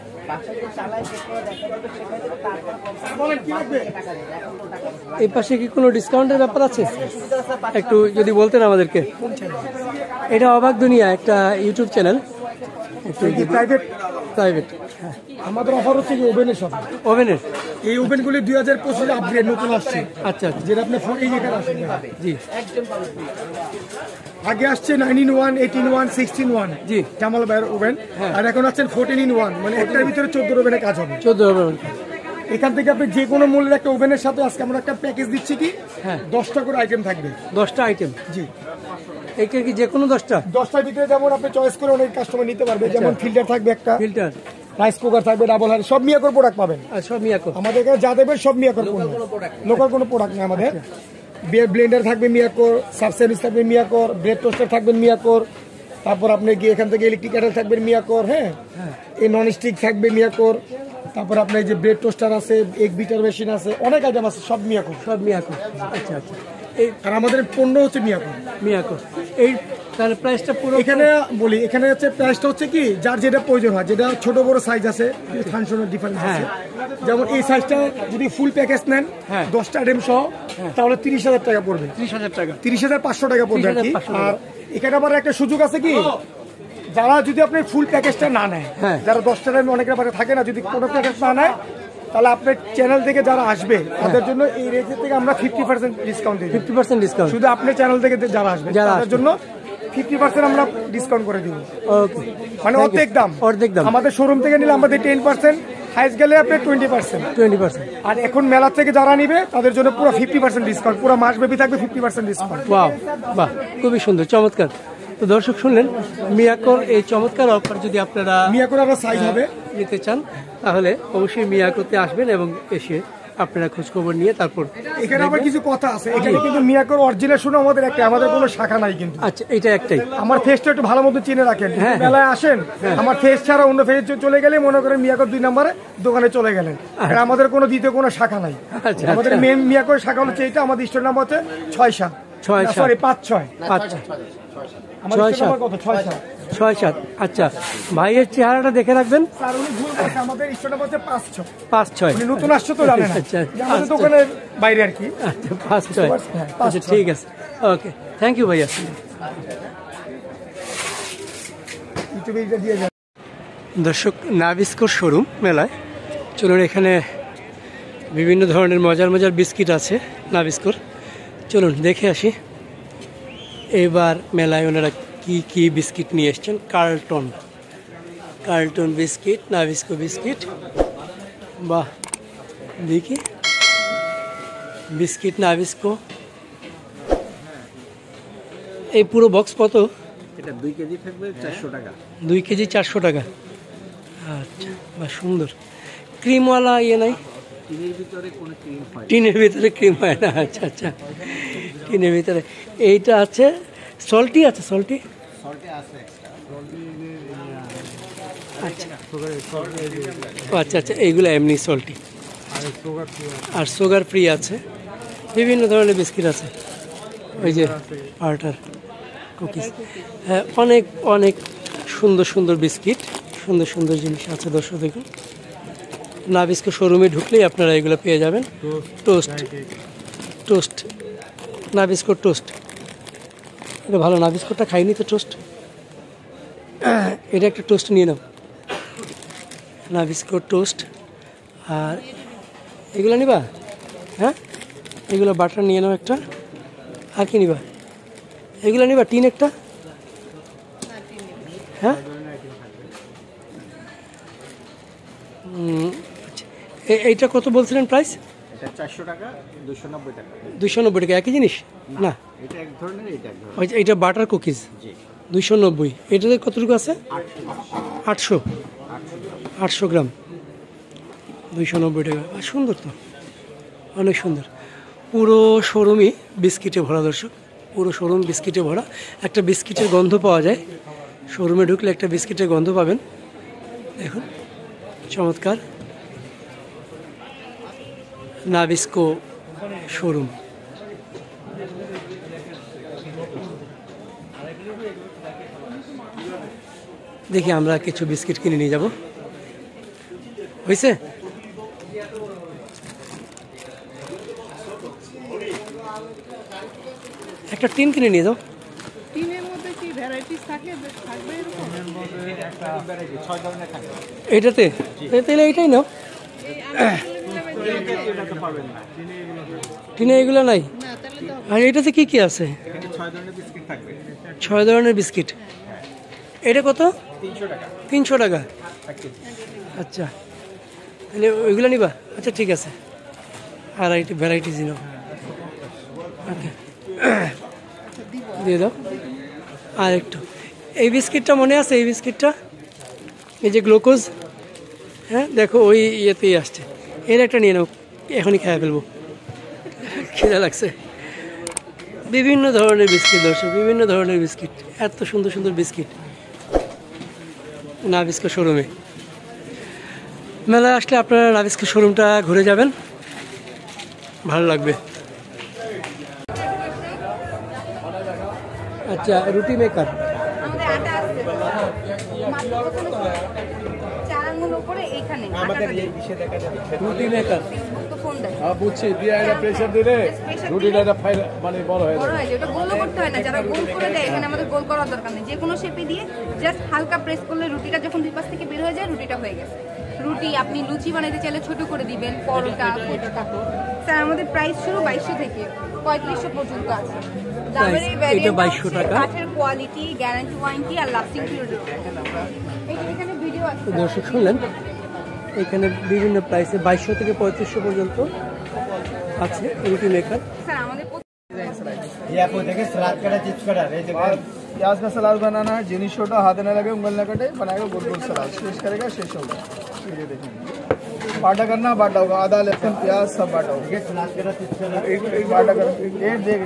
এই পাশে কি কোনো ডিসকাউন্টের ব্যাপার আছে? একটু যদি বলতেন আমাদেরকে। এটা অবাক দুনিয়া, একটা ইউটিউব চ্যানেল, প্রাইভেট। আমাদের অফার হচ্ছে যে ওভেনের সাথে, ওভেনের এই ওভেনগুলি 2025 আপগ্রেড নতুন আসছে। আচ্ছা, যেটা আপনি এই যেখানে আসেন জি, আগে আসছে 9-in-1, 8-in-1, 16-in-1 জি, জামাল ভাইয়ের ওভেন। আর এখন আসছেন 14-in-1, মানে একটার ভিতরে 14 ওভেনে কাজ হবে। 14 হবে। এখান থেকে আপনি যে কোনো মূল্যের একটা ওভেনের সাথে আজকে আমরা একটা প্যাকেজ দিচ্ছি কি, হ্যাঁ 10টা করে আইটেম থাকবে। 10টা আইটেম? জি, এইটা কি যে কোনো 10টা? 10টার ভিতরে যেমন আপনি চয়েস করে অনেক কাস্টমার নিতে পারবে। যেমন ফিল্টার থাকবে একটা, ফিল্টার, রাইস কুকার থাকবে, ডাবল হার, সব মিয়াকোর প্রোডাক্ট পাবেন। আর সব মিয়াকো? আমাদের কাছে যা দেবেন সব মিয়াকোর পণ্য, লোকাল কোনো প্রোডাক্ট নেই আমাদের। ব্লেন্ডার থাকবে মিয়াকোর, সাবসার্ভিস থাকবে মিয়াকোর, ব্রেড টোস্টার থাকবেন মিয়াকোর, তারপর আপনি গিয়ে এখান থেকে ইলেকট্রিক কেটেল থাকবেন মিয়াকোর, হ্যাঁ, এই নন স্টিক থাকবে মিয়াকোর, তারপর আপনার যে ব্রেড টোস্টার আছে, এগ বিটার মেশিন আছে, অনেক আইটেম আছে, সব মিয়াকোর। সব মিয়াকো। আচ্ছা আচ্ছা, এই আর আমাদের পণ্য হচ্ছে মিয়াকো। এই তাহলে প্রাইসটা পুরো এখানে বলি, এখানে হচ্ছে প্রাইসটা হচ্ছে কি যার যেটা প্রয়োজন হয়, যেটা ছোট বড় সাইজ আছে, ফাংশনের ডিফারেন্স আছে। যেমন এই সাইজটা যদি ফুল প্যাকেজ নেন 10টা আইটেম সহ, তাহলে 30,000 টাকা পড়বে। 30,000 টাকা, 30,500 টাকা পড়বে আর কি। আর এখানে আবার একটা সুযোগ আছে কি, যারা যদি আপনি ফুল প্যাকেজটা না নেয়, যারা 10টা আইটেম অনেকের বারে থাকে না, যদি কোনো প্যাকেজ না নেয়, তাহলে আপনার চ্যানেল থেকে যারা আসবে তাদের জন্য এই রেঞ্জের থেকে আমরা 50% ডিসকাউন্ট দিই। 50% ডিসকাউন্ট শুধু আপনার চ্যানেল থেকে যারা আসবে তাদের জন্য 50% আমরা ডিসকাউন্ট করে দিব। ওকে, মানে অর্ধেক দাম। আমাদের শোরুম থেকে নিলে আমাদের 10%, হাইস্ট গেলে আপনার 20%। আর এখন মেলা থেকে যারা নিবে তাদের জন্য পুরো 50% ডিসকাউন্ট, পুরো মাসব্যাপী থাকবে 50% ডিসকাউন্ট। ওয়াও, বাহ, খুবই সুন্দর, চমৎকার। তো দর্শক শুনলেন মিয়াকোর এই চমৎকার অফার। যদি আপনারা মিয়াকোর আবার সাইজ হবে নিতে চান তাহলে অবশ্যই মিয়াকোতে আসবেন এবং এসে আপনারা খোঁজ খবর নিয়ে তারপর। এখানে আবার কিছু কথা আছে, এখানে কিন্তু মিয়াকোর অরিজিনাল শুনে আমাদের একটা, আমাদের কোনো শাখা নাই কিন্তু। আচ্ছা, এটা একটাই। আমার ফেসটা একটু ভালো মতো চিনে রাখেন, মেলায় আসেন আমার ফেস ছাড়া অন্য ফেস চলে গেলে মনে করেন মিয়াকোর 2 নম্বরে দোকানে চলে গেলেন। আর আমাদের কোনো দ্বিতীয় কোনো শাখা নাই। আমাদের মেন মিয়াকোর শাখা হচ্ছে এটা, আমাদের স্টোর নাম হচ্ছে 6-7, সরি 5-6। আচ্ছা, 6-7। আচ্ছা, ভাইয়ের চেহারাটা দেখে রাখবেন। আমাদের স্টোর নাম হচ্ছে 5-6। নতুন আসছো তো জানেন, আমাদের দোকানের বাইরে আর কি। আচ্ছা, 5-6। আচ্ছা, ঠিক আছে, ওকে, থ্যাংক ইউ ভাইয়া। টিভি এটা দিয়ে যান। দর্শক, নাবিস্কোর শোরুম মেলায়। চলুন, এখানে বিভিন্ন ধরনের মজার মজার বিস্কিট আছে নাবিস্কোর। চলুন দেখে আসি এবার মেলায় ওনারা কি কি বিস্কিট নিয়ে এসছেন। Carlton biscuit, Nabisco biscuit. বাহ, দেখি বিস্কিট নাবিস্কো। এই পুরো বক্স কত? এটা 2 কেজি থাকবে 400 টাকা। 2 কেজি 400 টাকা। আচ্ছা, বাহ সুন্দর। ক্রিমওয়ালা ইয়ে নাই? টিনের ভিতরে কোনো ক্রিম হয় না। টিনের ভিতরে ক্রিম হয় না। আচ্ছা আচ্ছা, টিনের ভিতরে। এইটা আছে সল্টি, আছে সল্টি। সল্টে আছে এক্সট্রা। আচ্ছা আচ্ছা আচ্ছা, এইগুলো এমনি সল্টি আর সুগার ফ্রি আছে। বিভিন্ন ধরনের বিস্কিট আছে, ওই যে পার্টার কুকিজ। হ্যাঁ, অনেক অনেক সুন্দর সুন্দর বিস্কিট, সুন্দর সুন্দর জিনিস আছে। দর্শক দেখুন, নাবিস্কো শোরুমে ঢুকলেই আপনারা এগুলো পেয়ে যাবেন। টোস্ট নাবিস্কো টোস্ট, এটা ভালো। নাবিস্কোটা খাইনি তো, টোস্ট। এটা একটা টোস্ট নিয়ে নাও, নাবিস্কো টোস্ট। আর এগুলো নিবা? হ্যাঁ, এগুলো বাটার নিয়ে নাও একটা। আর কি নিবা? এগুলো নিবা? টিন একটা? হ্যাঁ, আচ্ছা। এইটা কত বলছিলেন প্রাইস? এটা 400 টাকা, 290 টাকা। 290 টাকা। একই জিনিস না? এটা এক ধরনের, এটা এক ধরনের। ওই যে এইটা বাটার কুকিজ, জি। 290। এটাতে কতটুকু আছে? 800 গ্রাম, 290 টাকা। আর সুন্দর তো, অনেক সুন্দর। পুরো শোরুমই বিস্কিটে ভরা দর্শক, পুরো শোরুম বিস্কিটে ভরা। একটা বিস্কিটের গন্ধ পাওয়া যায় শোরুমে ঢুকলে, একটা বিস্কিটের গন্ধ পাবেন। দেখুন, চমৎকার নাবিস্কো শোরুম। দেখি আমরা কিছু বিস্কিট কিনে নিয়ে যাব। হয়েছে? একটা টিন কিনে নিয়ে যাও। টিনের মধ্যে কি ভ্যারাইটিস থাকে? থাকবে এরকম? একটা ভ্যারাইটি 6 ধরনের থাকে। এইটাতে? তাহলে এইটাই নাও। এটা তো পাবেন না। টিনে এগুলো নাই? না, তাহলে তো আর এটাতে কি কি আছে? এখানে 6 ধরনের বিস্কিট থাকবে। 6 ধরনের বিস্কিট। এটা কত? 300 টাকা। 300 টাকা। 1 কেজি। আচ্ছা, তাহলে ওইগুলো নিবা? আচ্ছা ঠিক আছে। আর এইটা ভ্যারাইটিস নাও। ওকে, দিয়ে দাও। আর একটু এই বিস্কিটটা মনে আছে? এই বিস্কিটটা, এই যে গ্লুকোজ। হ্যাঁ, দেখো ওই ইয়েতেই আসছে। এর একটা নিয়ে নাও, এখনই খেয়ে ফেলবো, খিদে লাগছে। বিভিন্ন ধরনের বিস্কিট দর্শক, বিভিন্ন ধরনের বিস্কিট। এত সুন্দর সুন্দর বিস্কিট নাবিস্কো শোরুমে। মেলায় আসলে আপনারা নাবিস্কো শোরুমটা ঘুরে যাবেন, ভালো লাগবে। আচ্ছা, রুটি মেকার। আমাদের আটা আছে মাত্র চার আঙ্গুল উপরে এইখানে আটাটা দিই। রুটি মেকার। তো ফোন দেয় বুঝছি, দিয়ে এটা প্রেসার দিলে রুটিটা মানে বড় হয়ে বড় হয় যে ওটা গোল করতে হয় না। যারা গোল করে দেয়, এখানে আমাদের গোল করার দরকার নেই। যে কোনো শেপে দিয়ে জাস্ট হালকা প্রেস করলে রুটিটা যখন দুই পাশ থেকে বের হয়ে যায়, রুটিটা হয়ে গেছে। রুটি আপনি লুচি বানাইতে চাইলে ছোট করে দিবেন, পরোটা, ফুচকা। স্যার, আমাদের প্রাইস শুরু 2200 থেকে 3500 পর্যন্ত আছে। দামের এই এটা ভ্যারিয়েন্ট 2200 টাকা। কাঠের কোয়ালিটি, গ্যারান্টি, ওয়ারেন্টি আর লাস্টিং পিরিয়ড। এখানে ভিডিও আছে। দর্শক শুনলেন, এখানে বিভিন্ন প্রাইসে 2200 থেকে 3500 পর্যন্ত আছে রুটি মেকার। স্যার, আমাদের ये आपको देखिए सलाद कटा, चिप्स कटा, प्याज का सलाद बनाना है। जीनी छोटा, हाथ न लगे, उंगल न कटे, बनाएगा गोल गोल सलाद। शेष करेगा, शेष होगा। ये देखेंगे, बाटा करना, बाटा होगा। आधा लहसुन, प्याज सब बाटा होगा। एक बाटा कर, एक देख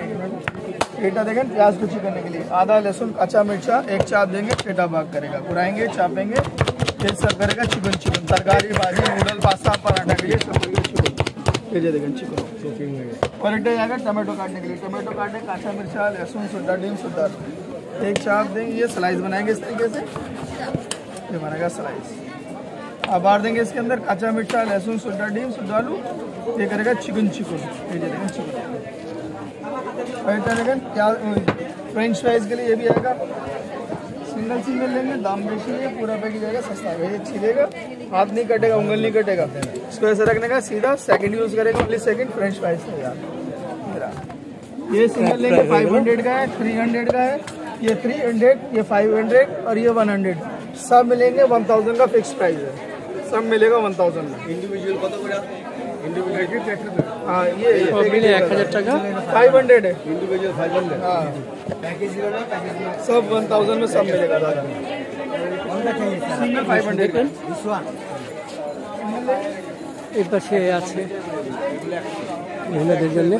पेटा देंगे प्याज कुची करने के लिए। आधा लहसुन, कच्चा मिर्चा, एक चाप देंगे, पेटा भाग करेगा। बुराएंगे, चापेंगे, फिर सब करेगा चिकन। तरकारी, भाजी, नूडल, पास्ता, पराठा के लिए सब चिकन। ये देखें चिकन। और एक जाएगा टमाटो काटने के लिए। टमाटो काटने, काचा मिर्चा, लहसुन, सुद्धा, डीम सुद्धा, एक चाप देंगे। ये स्लाइस बनाएंगे इस तरीके से, ये बनेगा स्लाइस। अब बार देंगे इसके अंदर काचा मिर्चा, लहसुन, सुद्धा, डीम सुद्धा, आलू। ये करेगा चिकन। ये देखें चिकन। और इधर देखें प्याज, फ्रेंच फ्राइज के लिए ये भी आएगा। सिंगल लेंगे दाम बेची है, पूरा पैकेज आएगा सस्ता है, ये छिलेगा, हाथ नहीं कटेगा, उंगल नहीं कटेगा, इसको ऐसे रखने का सीधा सेकंड यूज करेगा, ओनली सेकंड फ्रेंच फ्राइज है यार। ये सिंगल लेंगे 500 का है, 300 का है, ये 300, ये 500 और ये 100, सब मिलेंगे 1000 का फिक्स प्राइस है, सब मिलेगा 1000 में। इंडिविजुअल कत করে इंडिविजुअल हाँ ये মিলে 1000 টাকা 500 है, इंडिविजुअल 500 हाँ पैकेज सब 1000 में सब मिलेगा दादा। सिंगल 500 का এই পাশে আছে মহিলাদের জন্য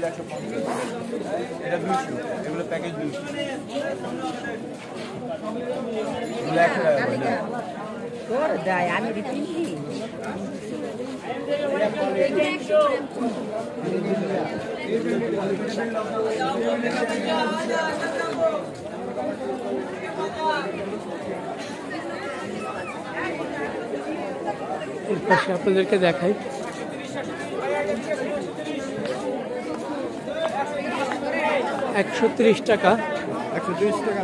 এটা 200, এগুলো প্যাকেজ 200, ব্ল্যাক তোর দাই আমি দিচ্ছি এর পাশে আপনাদেরকে দেখাই 130 টাকা 130 টাকা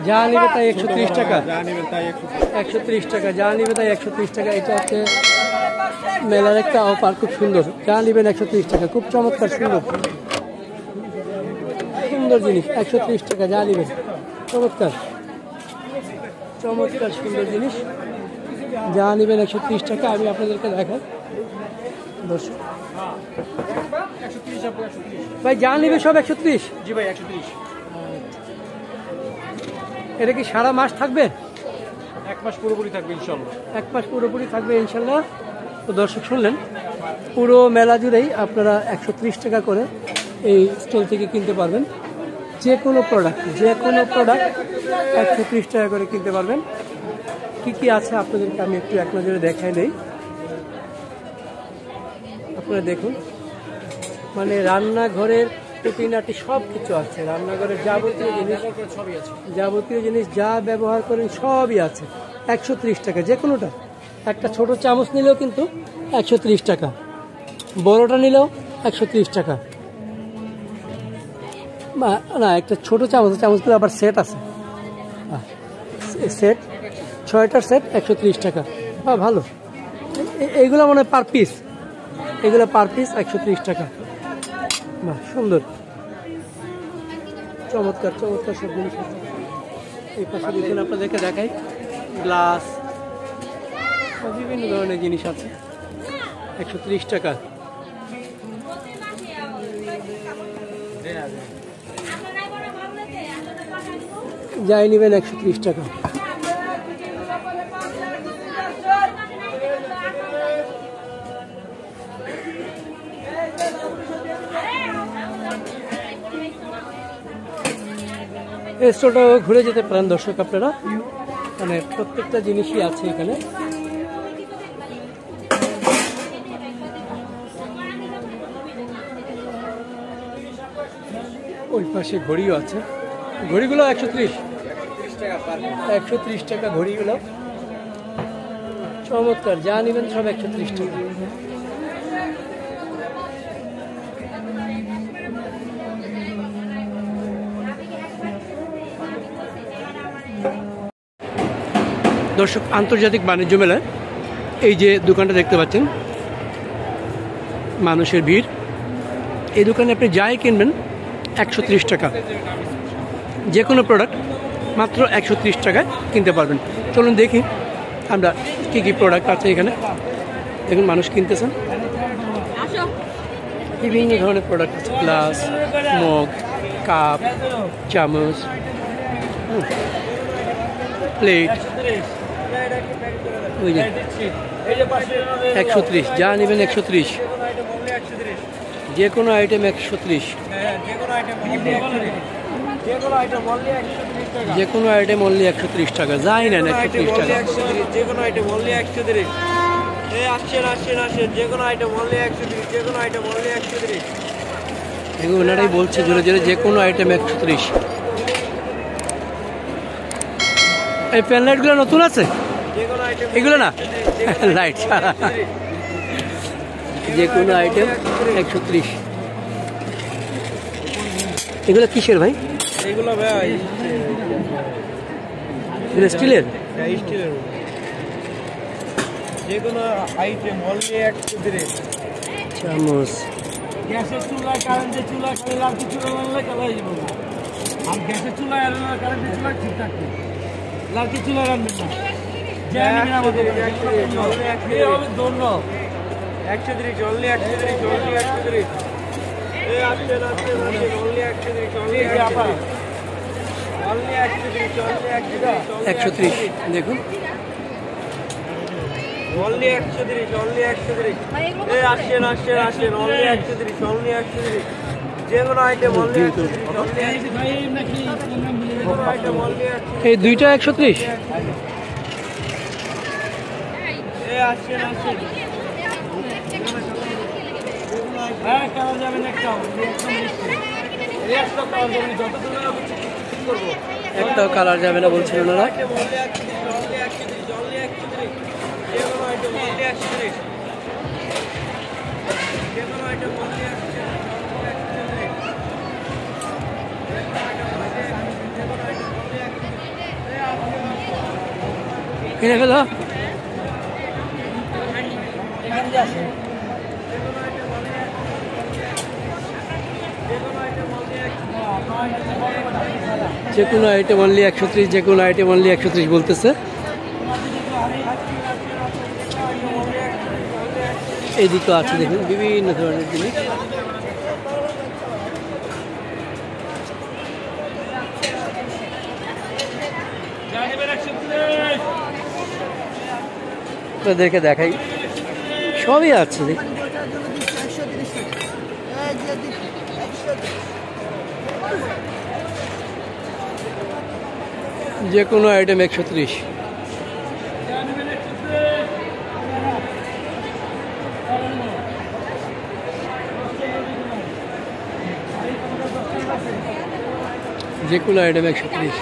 যা নিবে তাই 130 টাকা 130 টাকা যা নিবে তাই 130 টাকা। এটা হচ্ছে মেলার একটা অফার, খুব সুন্দর। যা নিবেন 130 টাকা, খুব চমৎকার সুন্দর সুন্দর জিনিস। 130 টাকা যা নিবেন, চমৎকার চমৎকার সুন্দর জিনিস, যা নিবেন 130 টাকা। আমি আপনাদেরকে দেখাই দর্শক ভাই, যা নিবে সব 130। জি ভাই 130। এটা কি সারা মাস থাকবে? 1 মাস পুরোপুরি থাকবে ইনশাআল্লাহ। 1 মাস পুরোপুরি থাকবে ইনশাল্লাহ। তো দর্শক শুনলেন, পুরো মেলা জুড়েই আপনারা 130 টাকা করে এই স্টল থেকে কিনতে পারবেন। যে কোনো প্রোডাক্ট 130 টাকা করে কিনতে পারবেন। কি কি আছে আপনাদেরকে আমি একটু এক নজরে দেখাই দেই, আপনারা দেখুন। মানে রান্নাঘরের খুঁটিনাটি সব কিছু আছে, রান্নাঘরের যাবতীয় জিনিস যা ব্যবহার করেন সবই আছে 130 টাকা। যে কোনোটা, একটা ছোট চামচ নিলেও কিন্তু 130 টাকা, বড়টা নিলেও 130 টাকা। না, একটা ছোট চামচগুলো আবার সেট আছে, সেট 6টার সেট 130 টাকা। ভালো, এইগুলো মনে হয় পার পিস, এগুলো পার পিস 130 টাকা। বাহ, সুন্দর, চমৎকার চমৎকার সব জিনিস আছে। এই পাশে দেখুন, আপনাদেরকে দেখাই গ্লাস, বিভিন্ন ধরনের জিনিস আছে 130 টাকা। যাই নেবেন 130 টাকা। এই স্টোরটাও ঘুরে যেতে পারেন দর্শক আপনারা, মানে প্রত্যেকটা জিনিসই আছে এখানে। ওই পাশে ঘড়িও আছে, ঘড়িগুলো 130 টাকা ঘড়িগুলো, চমৎকার। যা নেবেন সব 130 টাকা। দর্শক, আন্তর্জাতিক বাণিজ্য মেলায় এই যে দোকানটা দেখতে পাচ্ছেন, মানুষের ভিড়। এই দোকানে আপনি যাই কিনবেন 130 টাকা, যে কোনো প্রোডাক্ট মাত্র 130 টাকায় কিনতে পারবেন। চলুন দেখি আমরা কী কী প্রোডাক্ট আছে এখানে। দেখুন, মানুষ কিনতেছেন, বিভিন্ন ধরনের প্রোডাক্ট আছে, গ্লাস, মগ, কাপ, চামচ, প্লেট। ওই যে 130, যা নেবেন 130, যে কোনো আইটেম 130, যে কোনো আইটেম অনলি 130 টাকা। যাই নেন 130 টাকা, যে কোনো আইটেম অনলি 130। আসেন, যে কোনো আইটেম অনলি 130, যে কোনো আইটেম অনলি 130। এগুলো ওনারাই বলছে জোরে জোরে, যে কোনো আইটেম 130। এই পেন লাইটগুলো নতুন আছে, এগুলো না লাইট, যে কোনো আইটেম 130। এগুলো কিসের ভাই? এগুলো ভাই এটা স্টিলের স্টিলের যে কোনো আইটেম অনলি 130 চামচ। গ্যাসের চুলায় কারেন্টের চুলায় খালি লালকি চুলা লাগলে কালো হয়ে যাবে না। আর গ্যাসের চুলায় আর কারেন্টের চুলায় ঠিক থাকবে। লালকি চুলায় রান্নবেন না। যে আনবেন আমাদের এই হবে দোনো 130 অনলি 130 অনলি 130 এই আসছে অনলি 130 অনলি 130 অনলি 130 অনলি 130 130 দেখুন অনলি 130 অনলি 130 এই আসছেন অনলি 130 অনলি 130 যে কোনো item only 130 only item only 130 এই দুইটা 130। এই আসছেন হ্যাঁ কালার যাবেন একটা একদম মিষ্টি এই একটা কালার যাবেন যত দূরে আমি ঠিক করবো একটাও কালার যাবে না বলছিল ওনারা। কিনে ফেলো। যে কোনো আইটেম অনলি 130, যে কোনো আইটেম অনলি 130 বলতেছে। এইদিকে আছে দেখুন বিভিন্ন ধরনের জিনিস। আপনাদেরকে দেখাই সবই আছে দেখুন। যে কোনো আইটেম 130। যে কোনো আইটেম 130।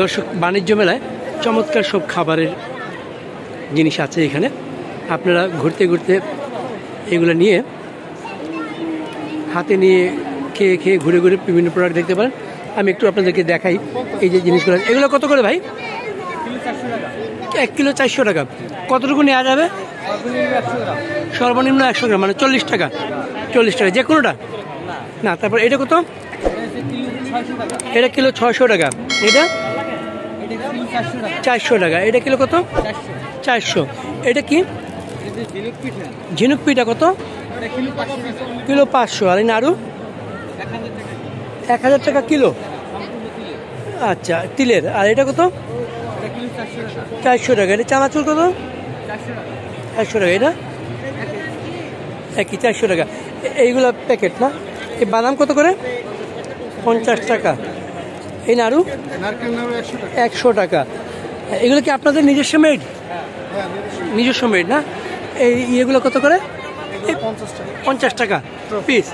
দর্শক, বাণিজ্য মেলায় চমৎকার সব খাবারের জিনিস আছে এখানে। আপনারা ঘুরতে ঘুরতে এগুলো নিয়ে হাতে নিয়ে খেয়ে খেয়ে ঘুরে ঘুরে বিভিন্ন প্রোডাক্ট দেখতে পারেন। আমি একটু আপনাদেরকে দেখাই এই যে জিনিসগুলো। এগুলো কত করে ভাই? 1 কিলো 400 টাকা। কতটুকু নেওয়া যাবে? সর্বনিম্ন 100 গ্রাম, মানে 40 টাকা। 40 টাকা যে কোনোটা না। তারপর এটা কত? এটা কিলো 600 টাকা। এটা 400 টাকা। এটা কিলো কত? 400। এটা কি? ঝিনুক পিঠা কত? কিলো 500। আর এই নাড়ু 1000 টাকা কিলো। আচ্ছা, তিলের। আর এটা কত? 400 টাকা। এটা চানাচুর কত? 400 টাকা। এটা একই 400 টাকা। এইগুলো প্যাকেট না? এই বাদাম কত করে? 50 টাকা। এই নাড়ু 100 টাকা। এগুলো কি আপনাদের নিজস্ব মেড? নিজস্ব মেড না? এই ইয়েগুলো কত করে? 50 টাকা পিস।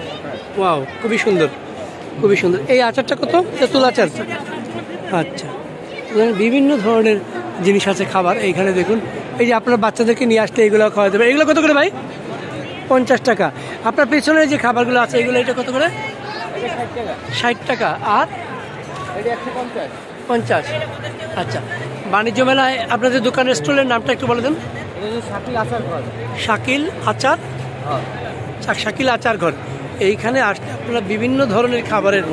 ওয়াও, খুবই সুন্দর, খুবই সুন্দর। এই আচারটা কত? তেঁতুল আচার। আচ্ছা, বিভিন্ন ধরনের জিনিস আছে খাবার এইখানে দেখুন। এই যে আপনার বাচ্চাদেরকে নিয়ে আসলে এগুলো খাওয়া দেবে। এগুলো কত করে ভাই? 50 টাকা। আপনার পেছনে যে খাবারগুলো আছে এগুলো এটা কত করে? 60 টাকা। আর 50। আচ্ছা, বাণিজ্য মেলায় আপনাদের দোকানের স্টলের নামটা একটু বলে দেন। শাকিল আচার, শাকিল আচার ঘর। এইখানে আসলে আপনারা বিভিন্ন ধরনের খাবারের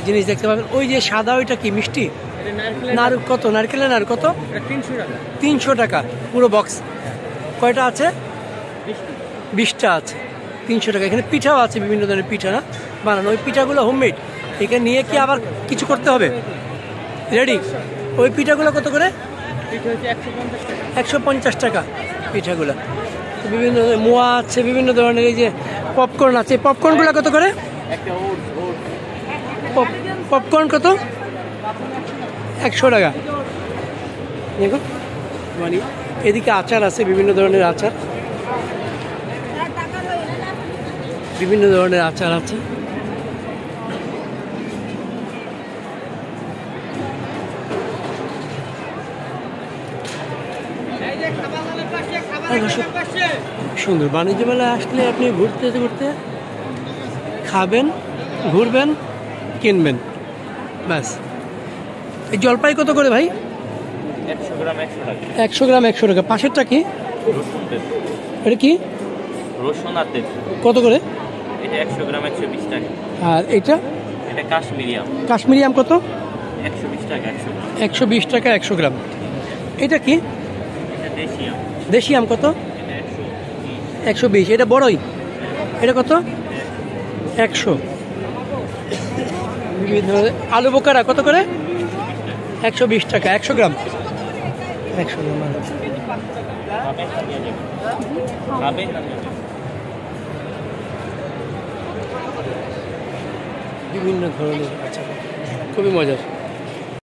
জিনিস দেখতে পাবেন। ওই যে সাদা ওইটা কি মিষ্টি? নাড়ু কত? নারকেলের নাড়ু কত? 300 টাকা পুরো বক্স। কয়টা আছে? 20টা আছে। 300 টাকা। এখানে পিঠাও আছে, বিভিন্ন ধরনের পিঠা না বানানো। ওই পিঠাগুলো হোমমেড। এখানে নিয়ে কি আবার কিছু করতে হবে? রেডি। ওই পিঠাগুলো কত করে? 150 টাকা পিঠাগুলো। বিভিন্ন মোয়া আছে, বিভিন্ন ধরনের। এই যে পপকর্ন আছে, পপকর্নগুলো কত করে? পপকর্ন কত? 100 টাকা। দেখুন, মানে এদিকে আচার আছে, বিভিন্ন ধরনের আচার, বিভিন্ন ধরনের আচার আছে। সুন্দর বাণিজ্য মেলায় আসলে আপনি ঘুরতে ঘুরতে খাবেন, ঘুরবেন, কিনবেন, ব্যাস। এই জলপাই কত করে ভাই? 100 গ্রাম 100 টাকা। 100 গ্রাম 100 টাকা। পাশেরটা কি? রসুন তেল। এটা কি? রসুন আর তেল। কত করে? এটা 100 গ্রাম 120 টাকা। আর এটা? এটা কাশ্মীরি আম। কাশ্মীরি আম কত? 120 টাকা 100 গ্রাম। 120 টাকা 100 গ্রাম। এটা কি? এটা দেশি আম। দেশি আম কত? এটা 120। 120। এটা বড়ই? এটা কত? 100। বিভিন্ন আলু বোকারা কত করে? 120 টাকা 100 গ্রাম। 100 গ্রাম আলু। খাবেন না নিয়ে যাবেন। খাবেন না নিয়ে যাবেন। বিভিন্ন ধরনের আচার খুবই মজার।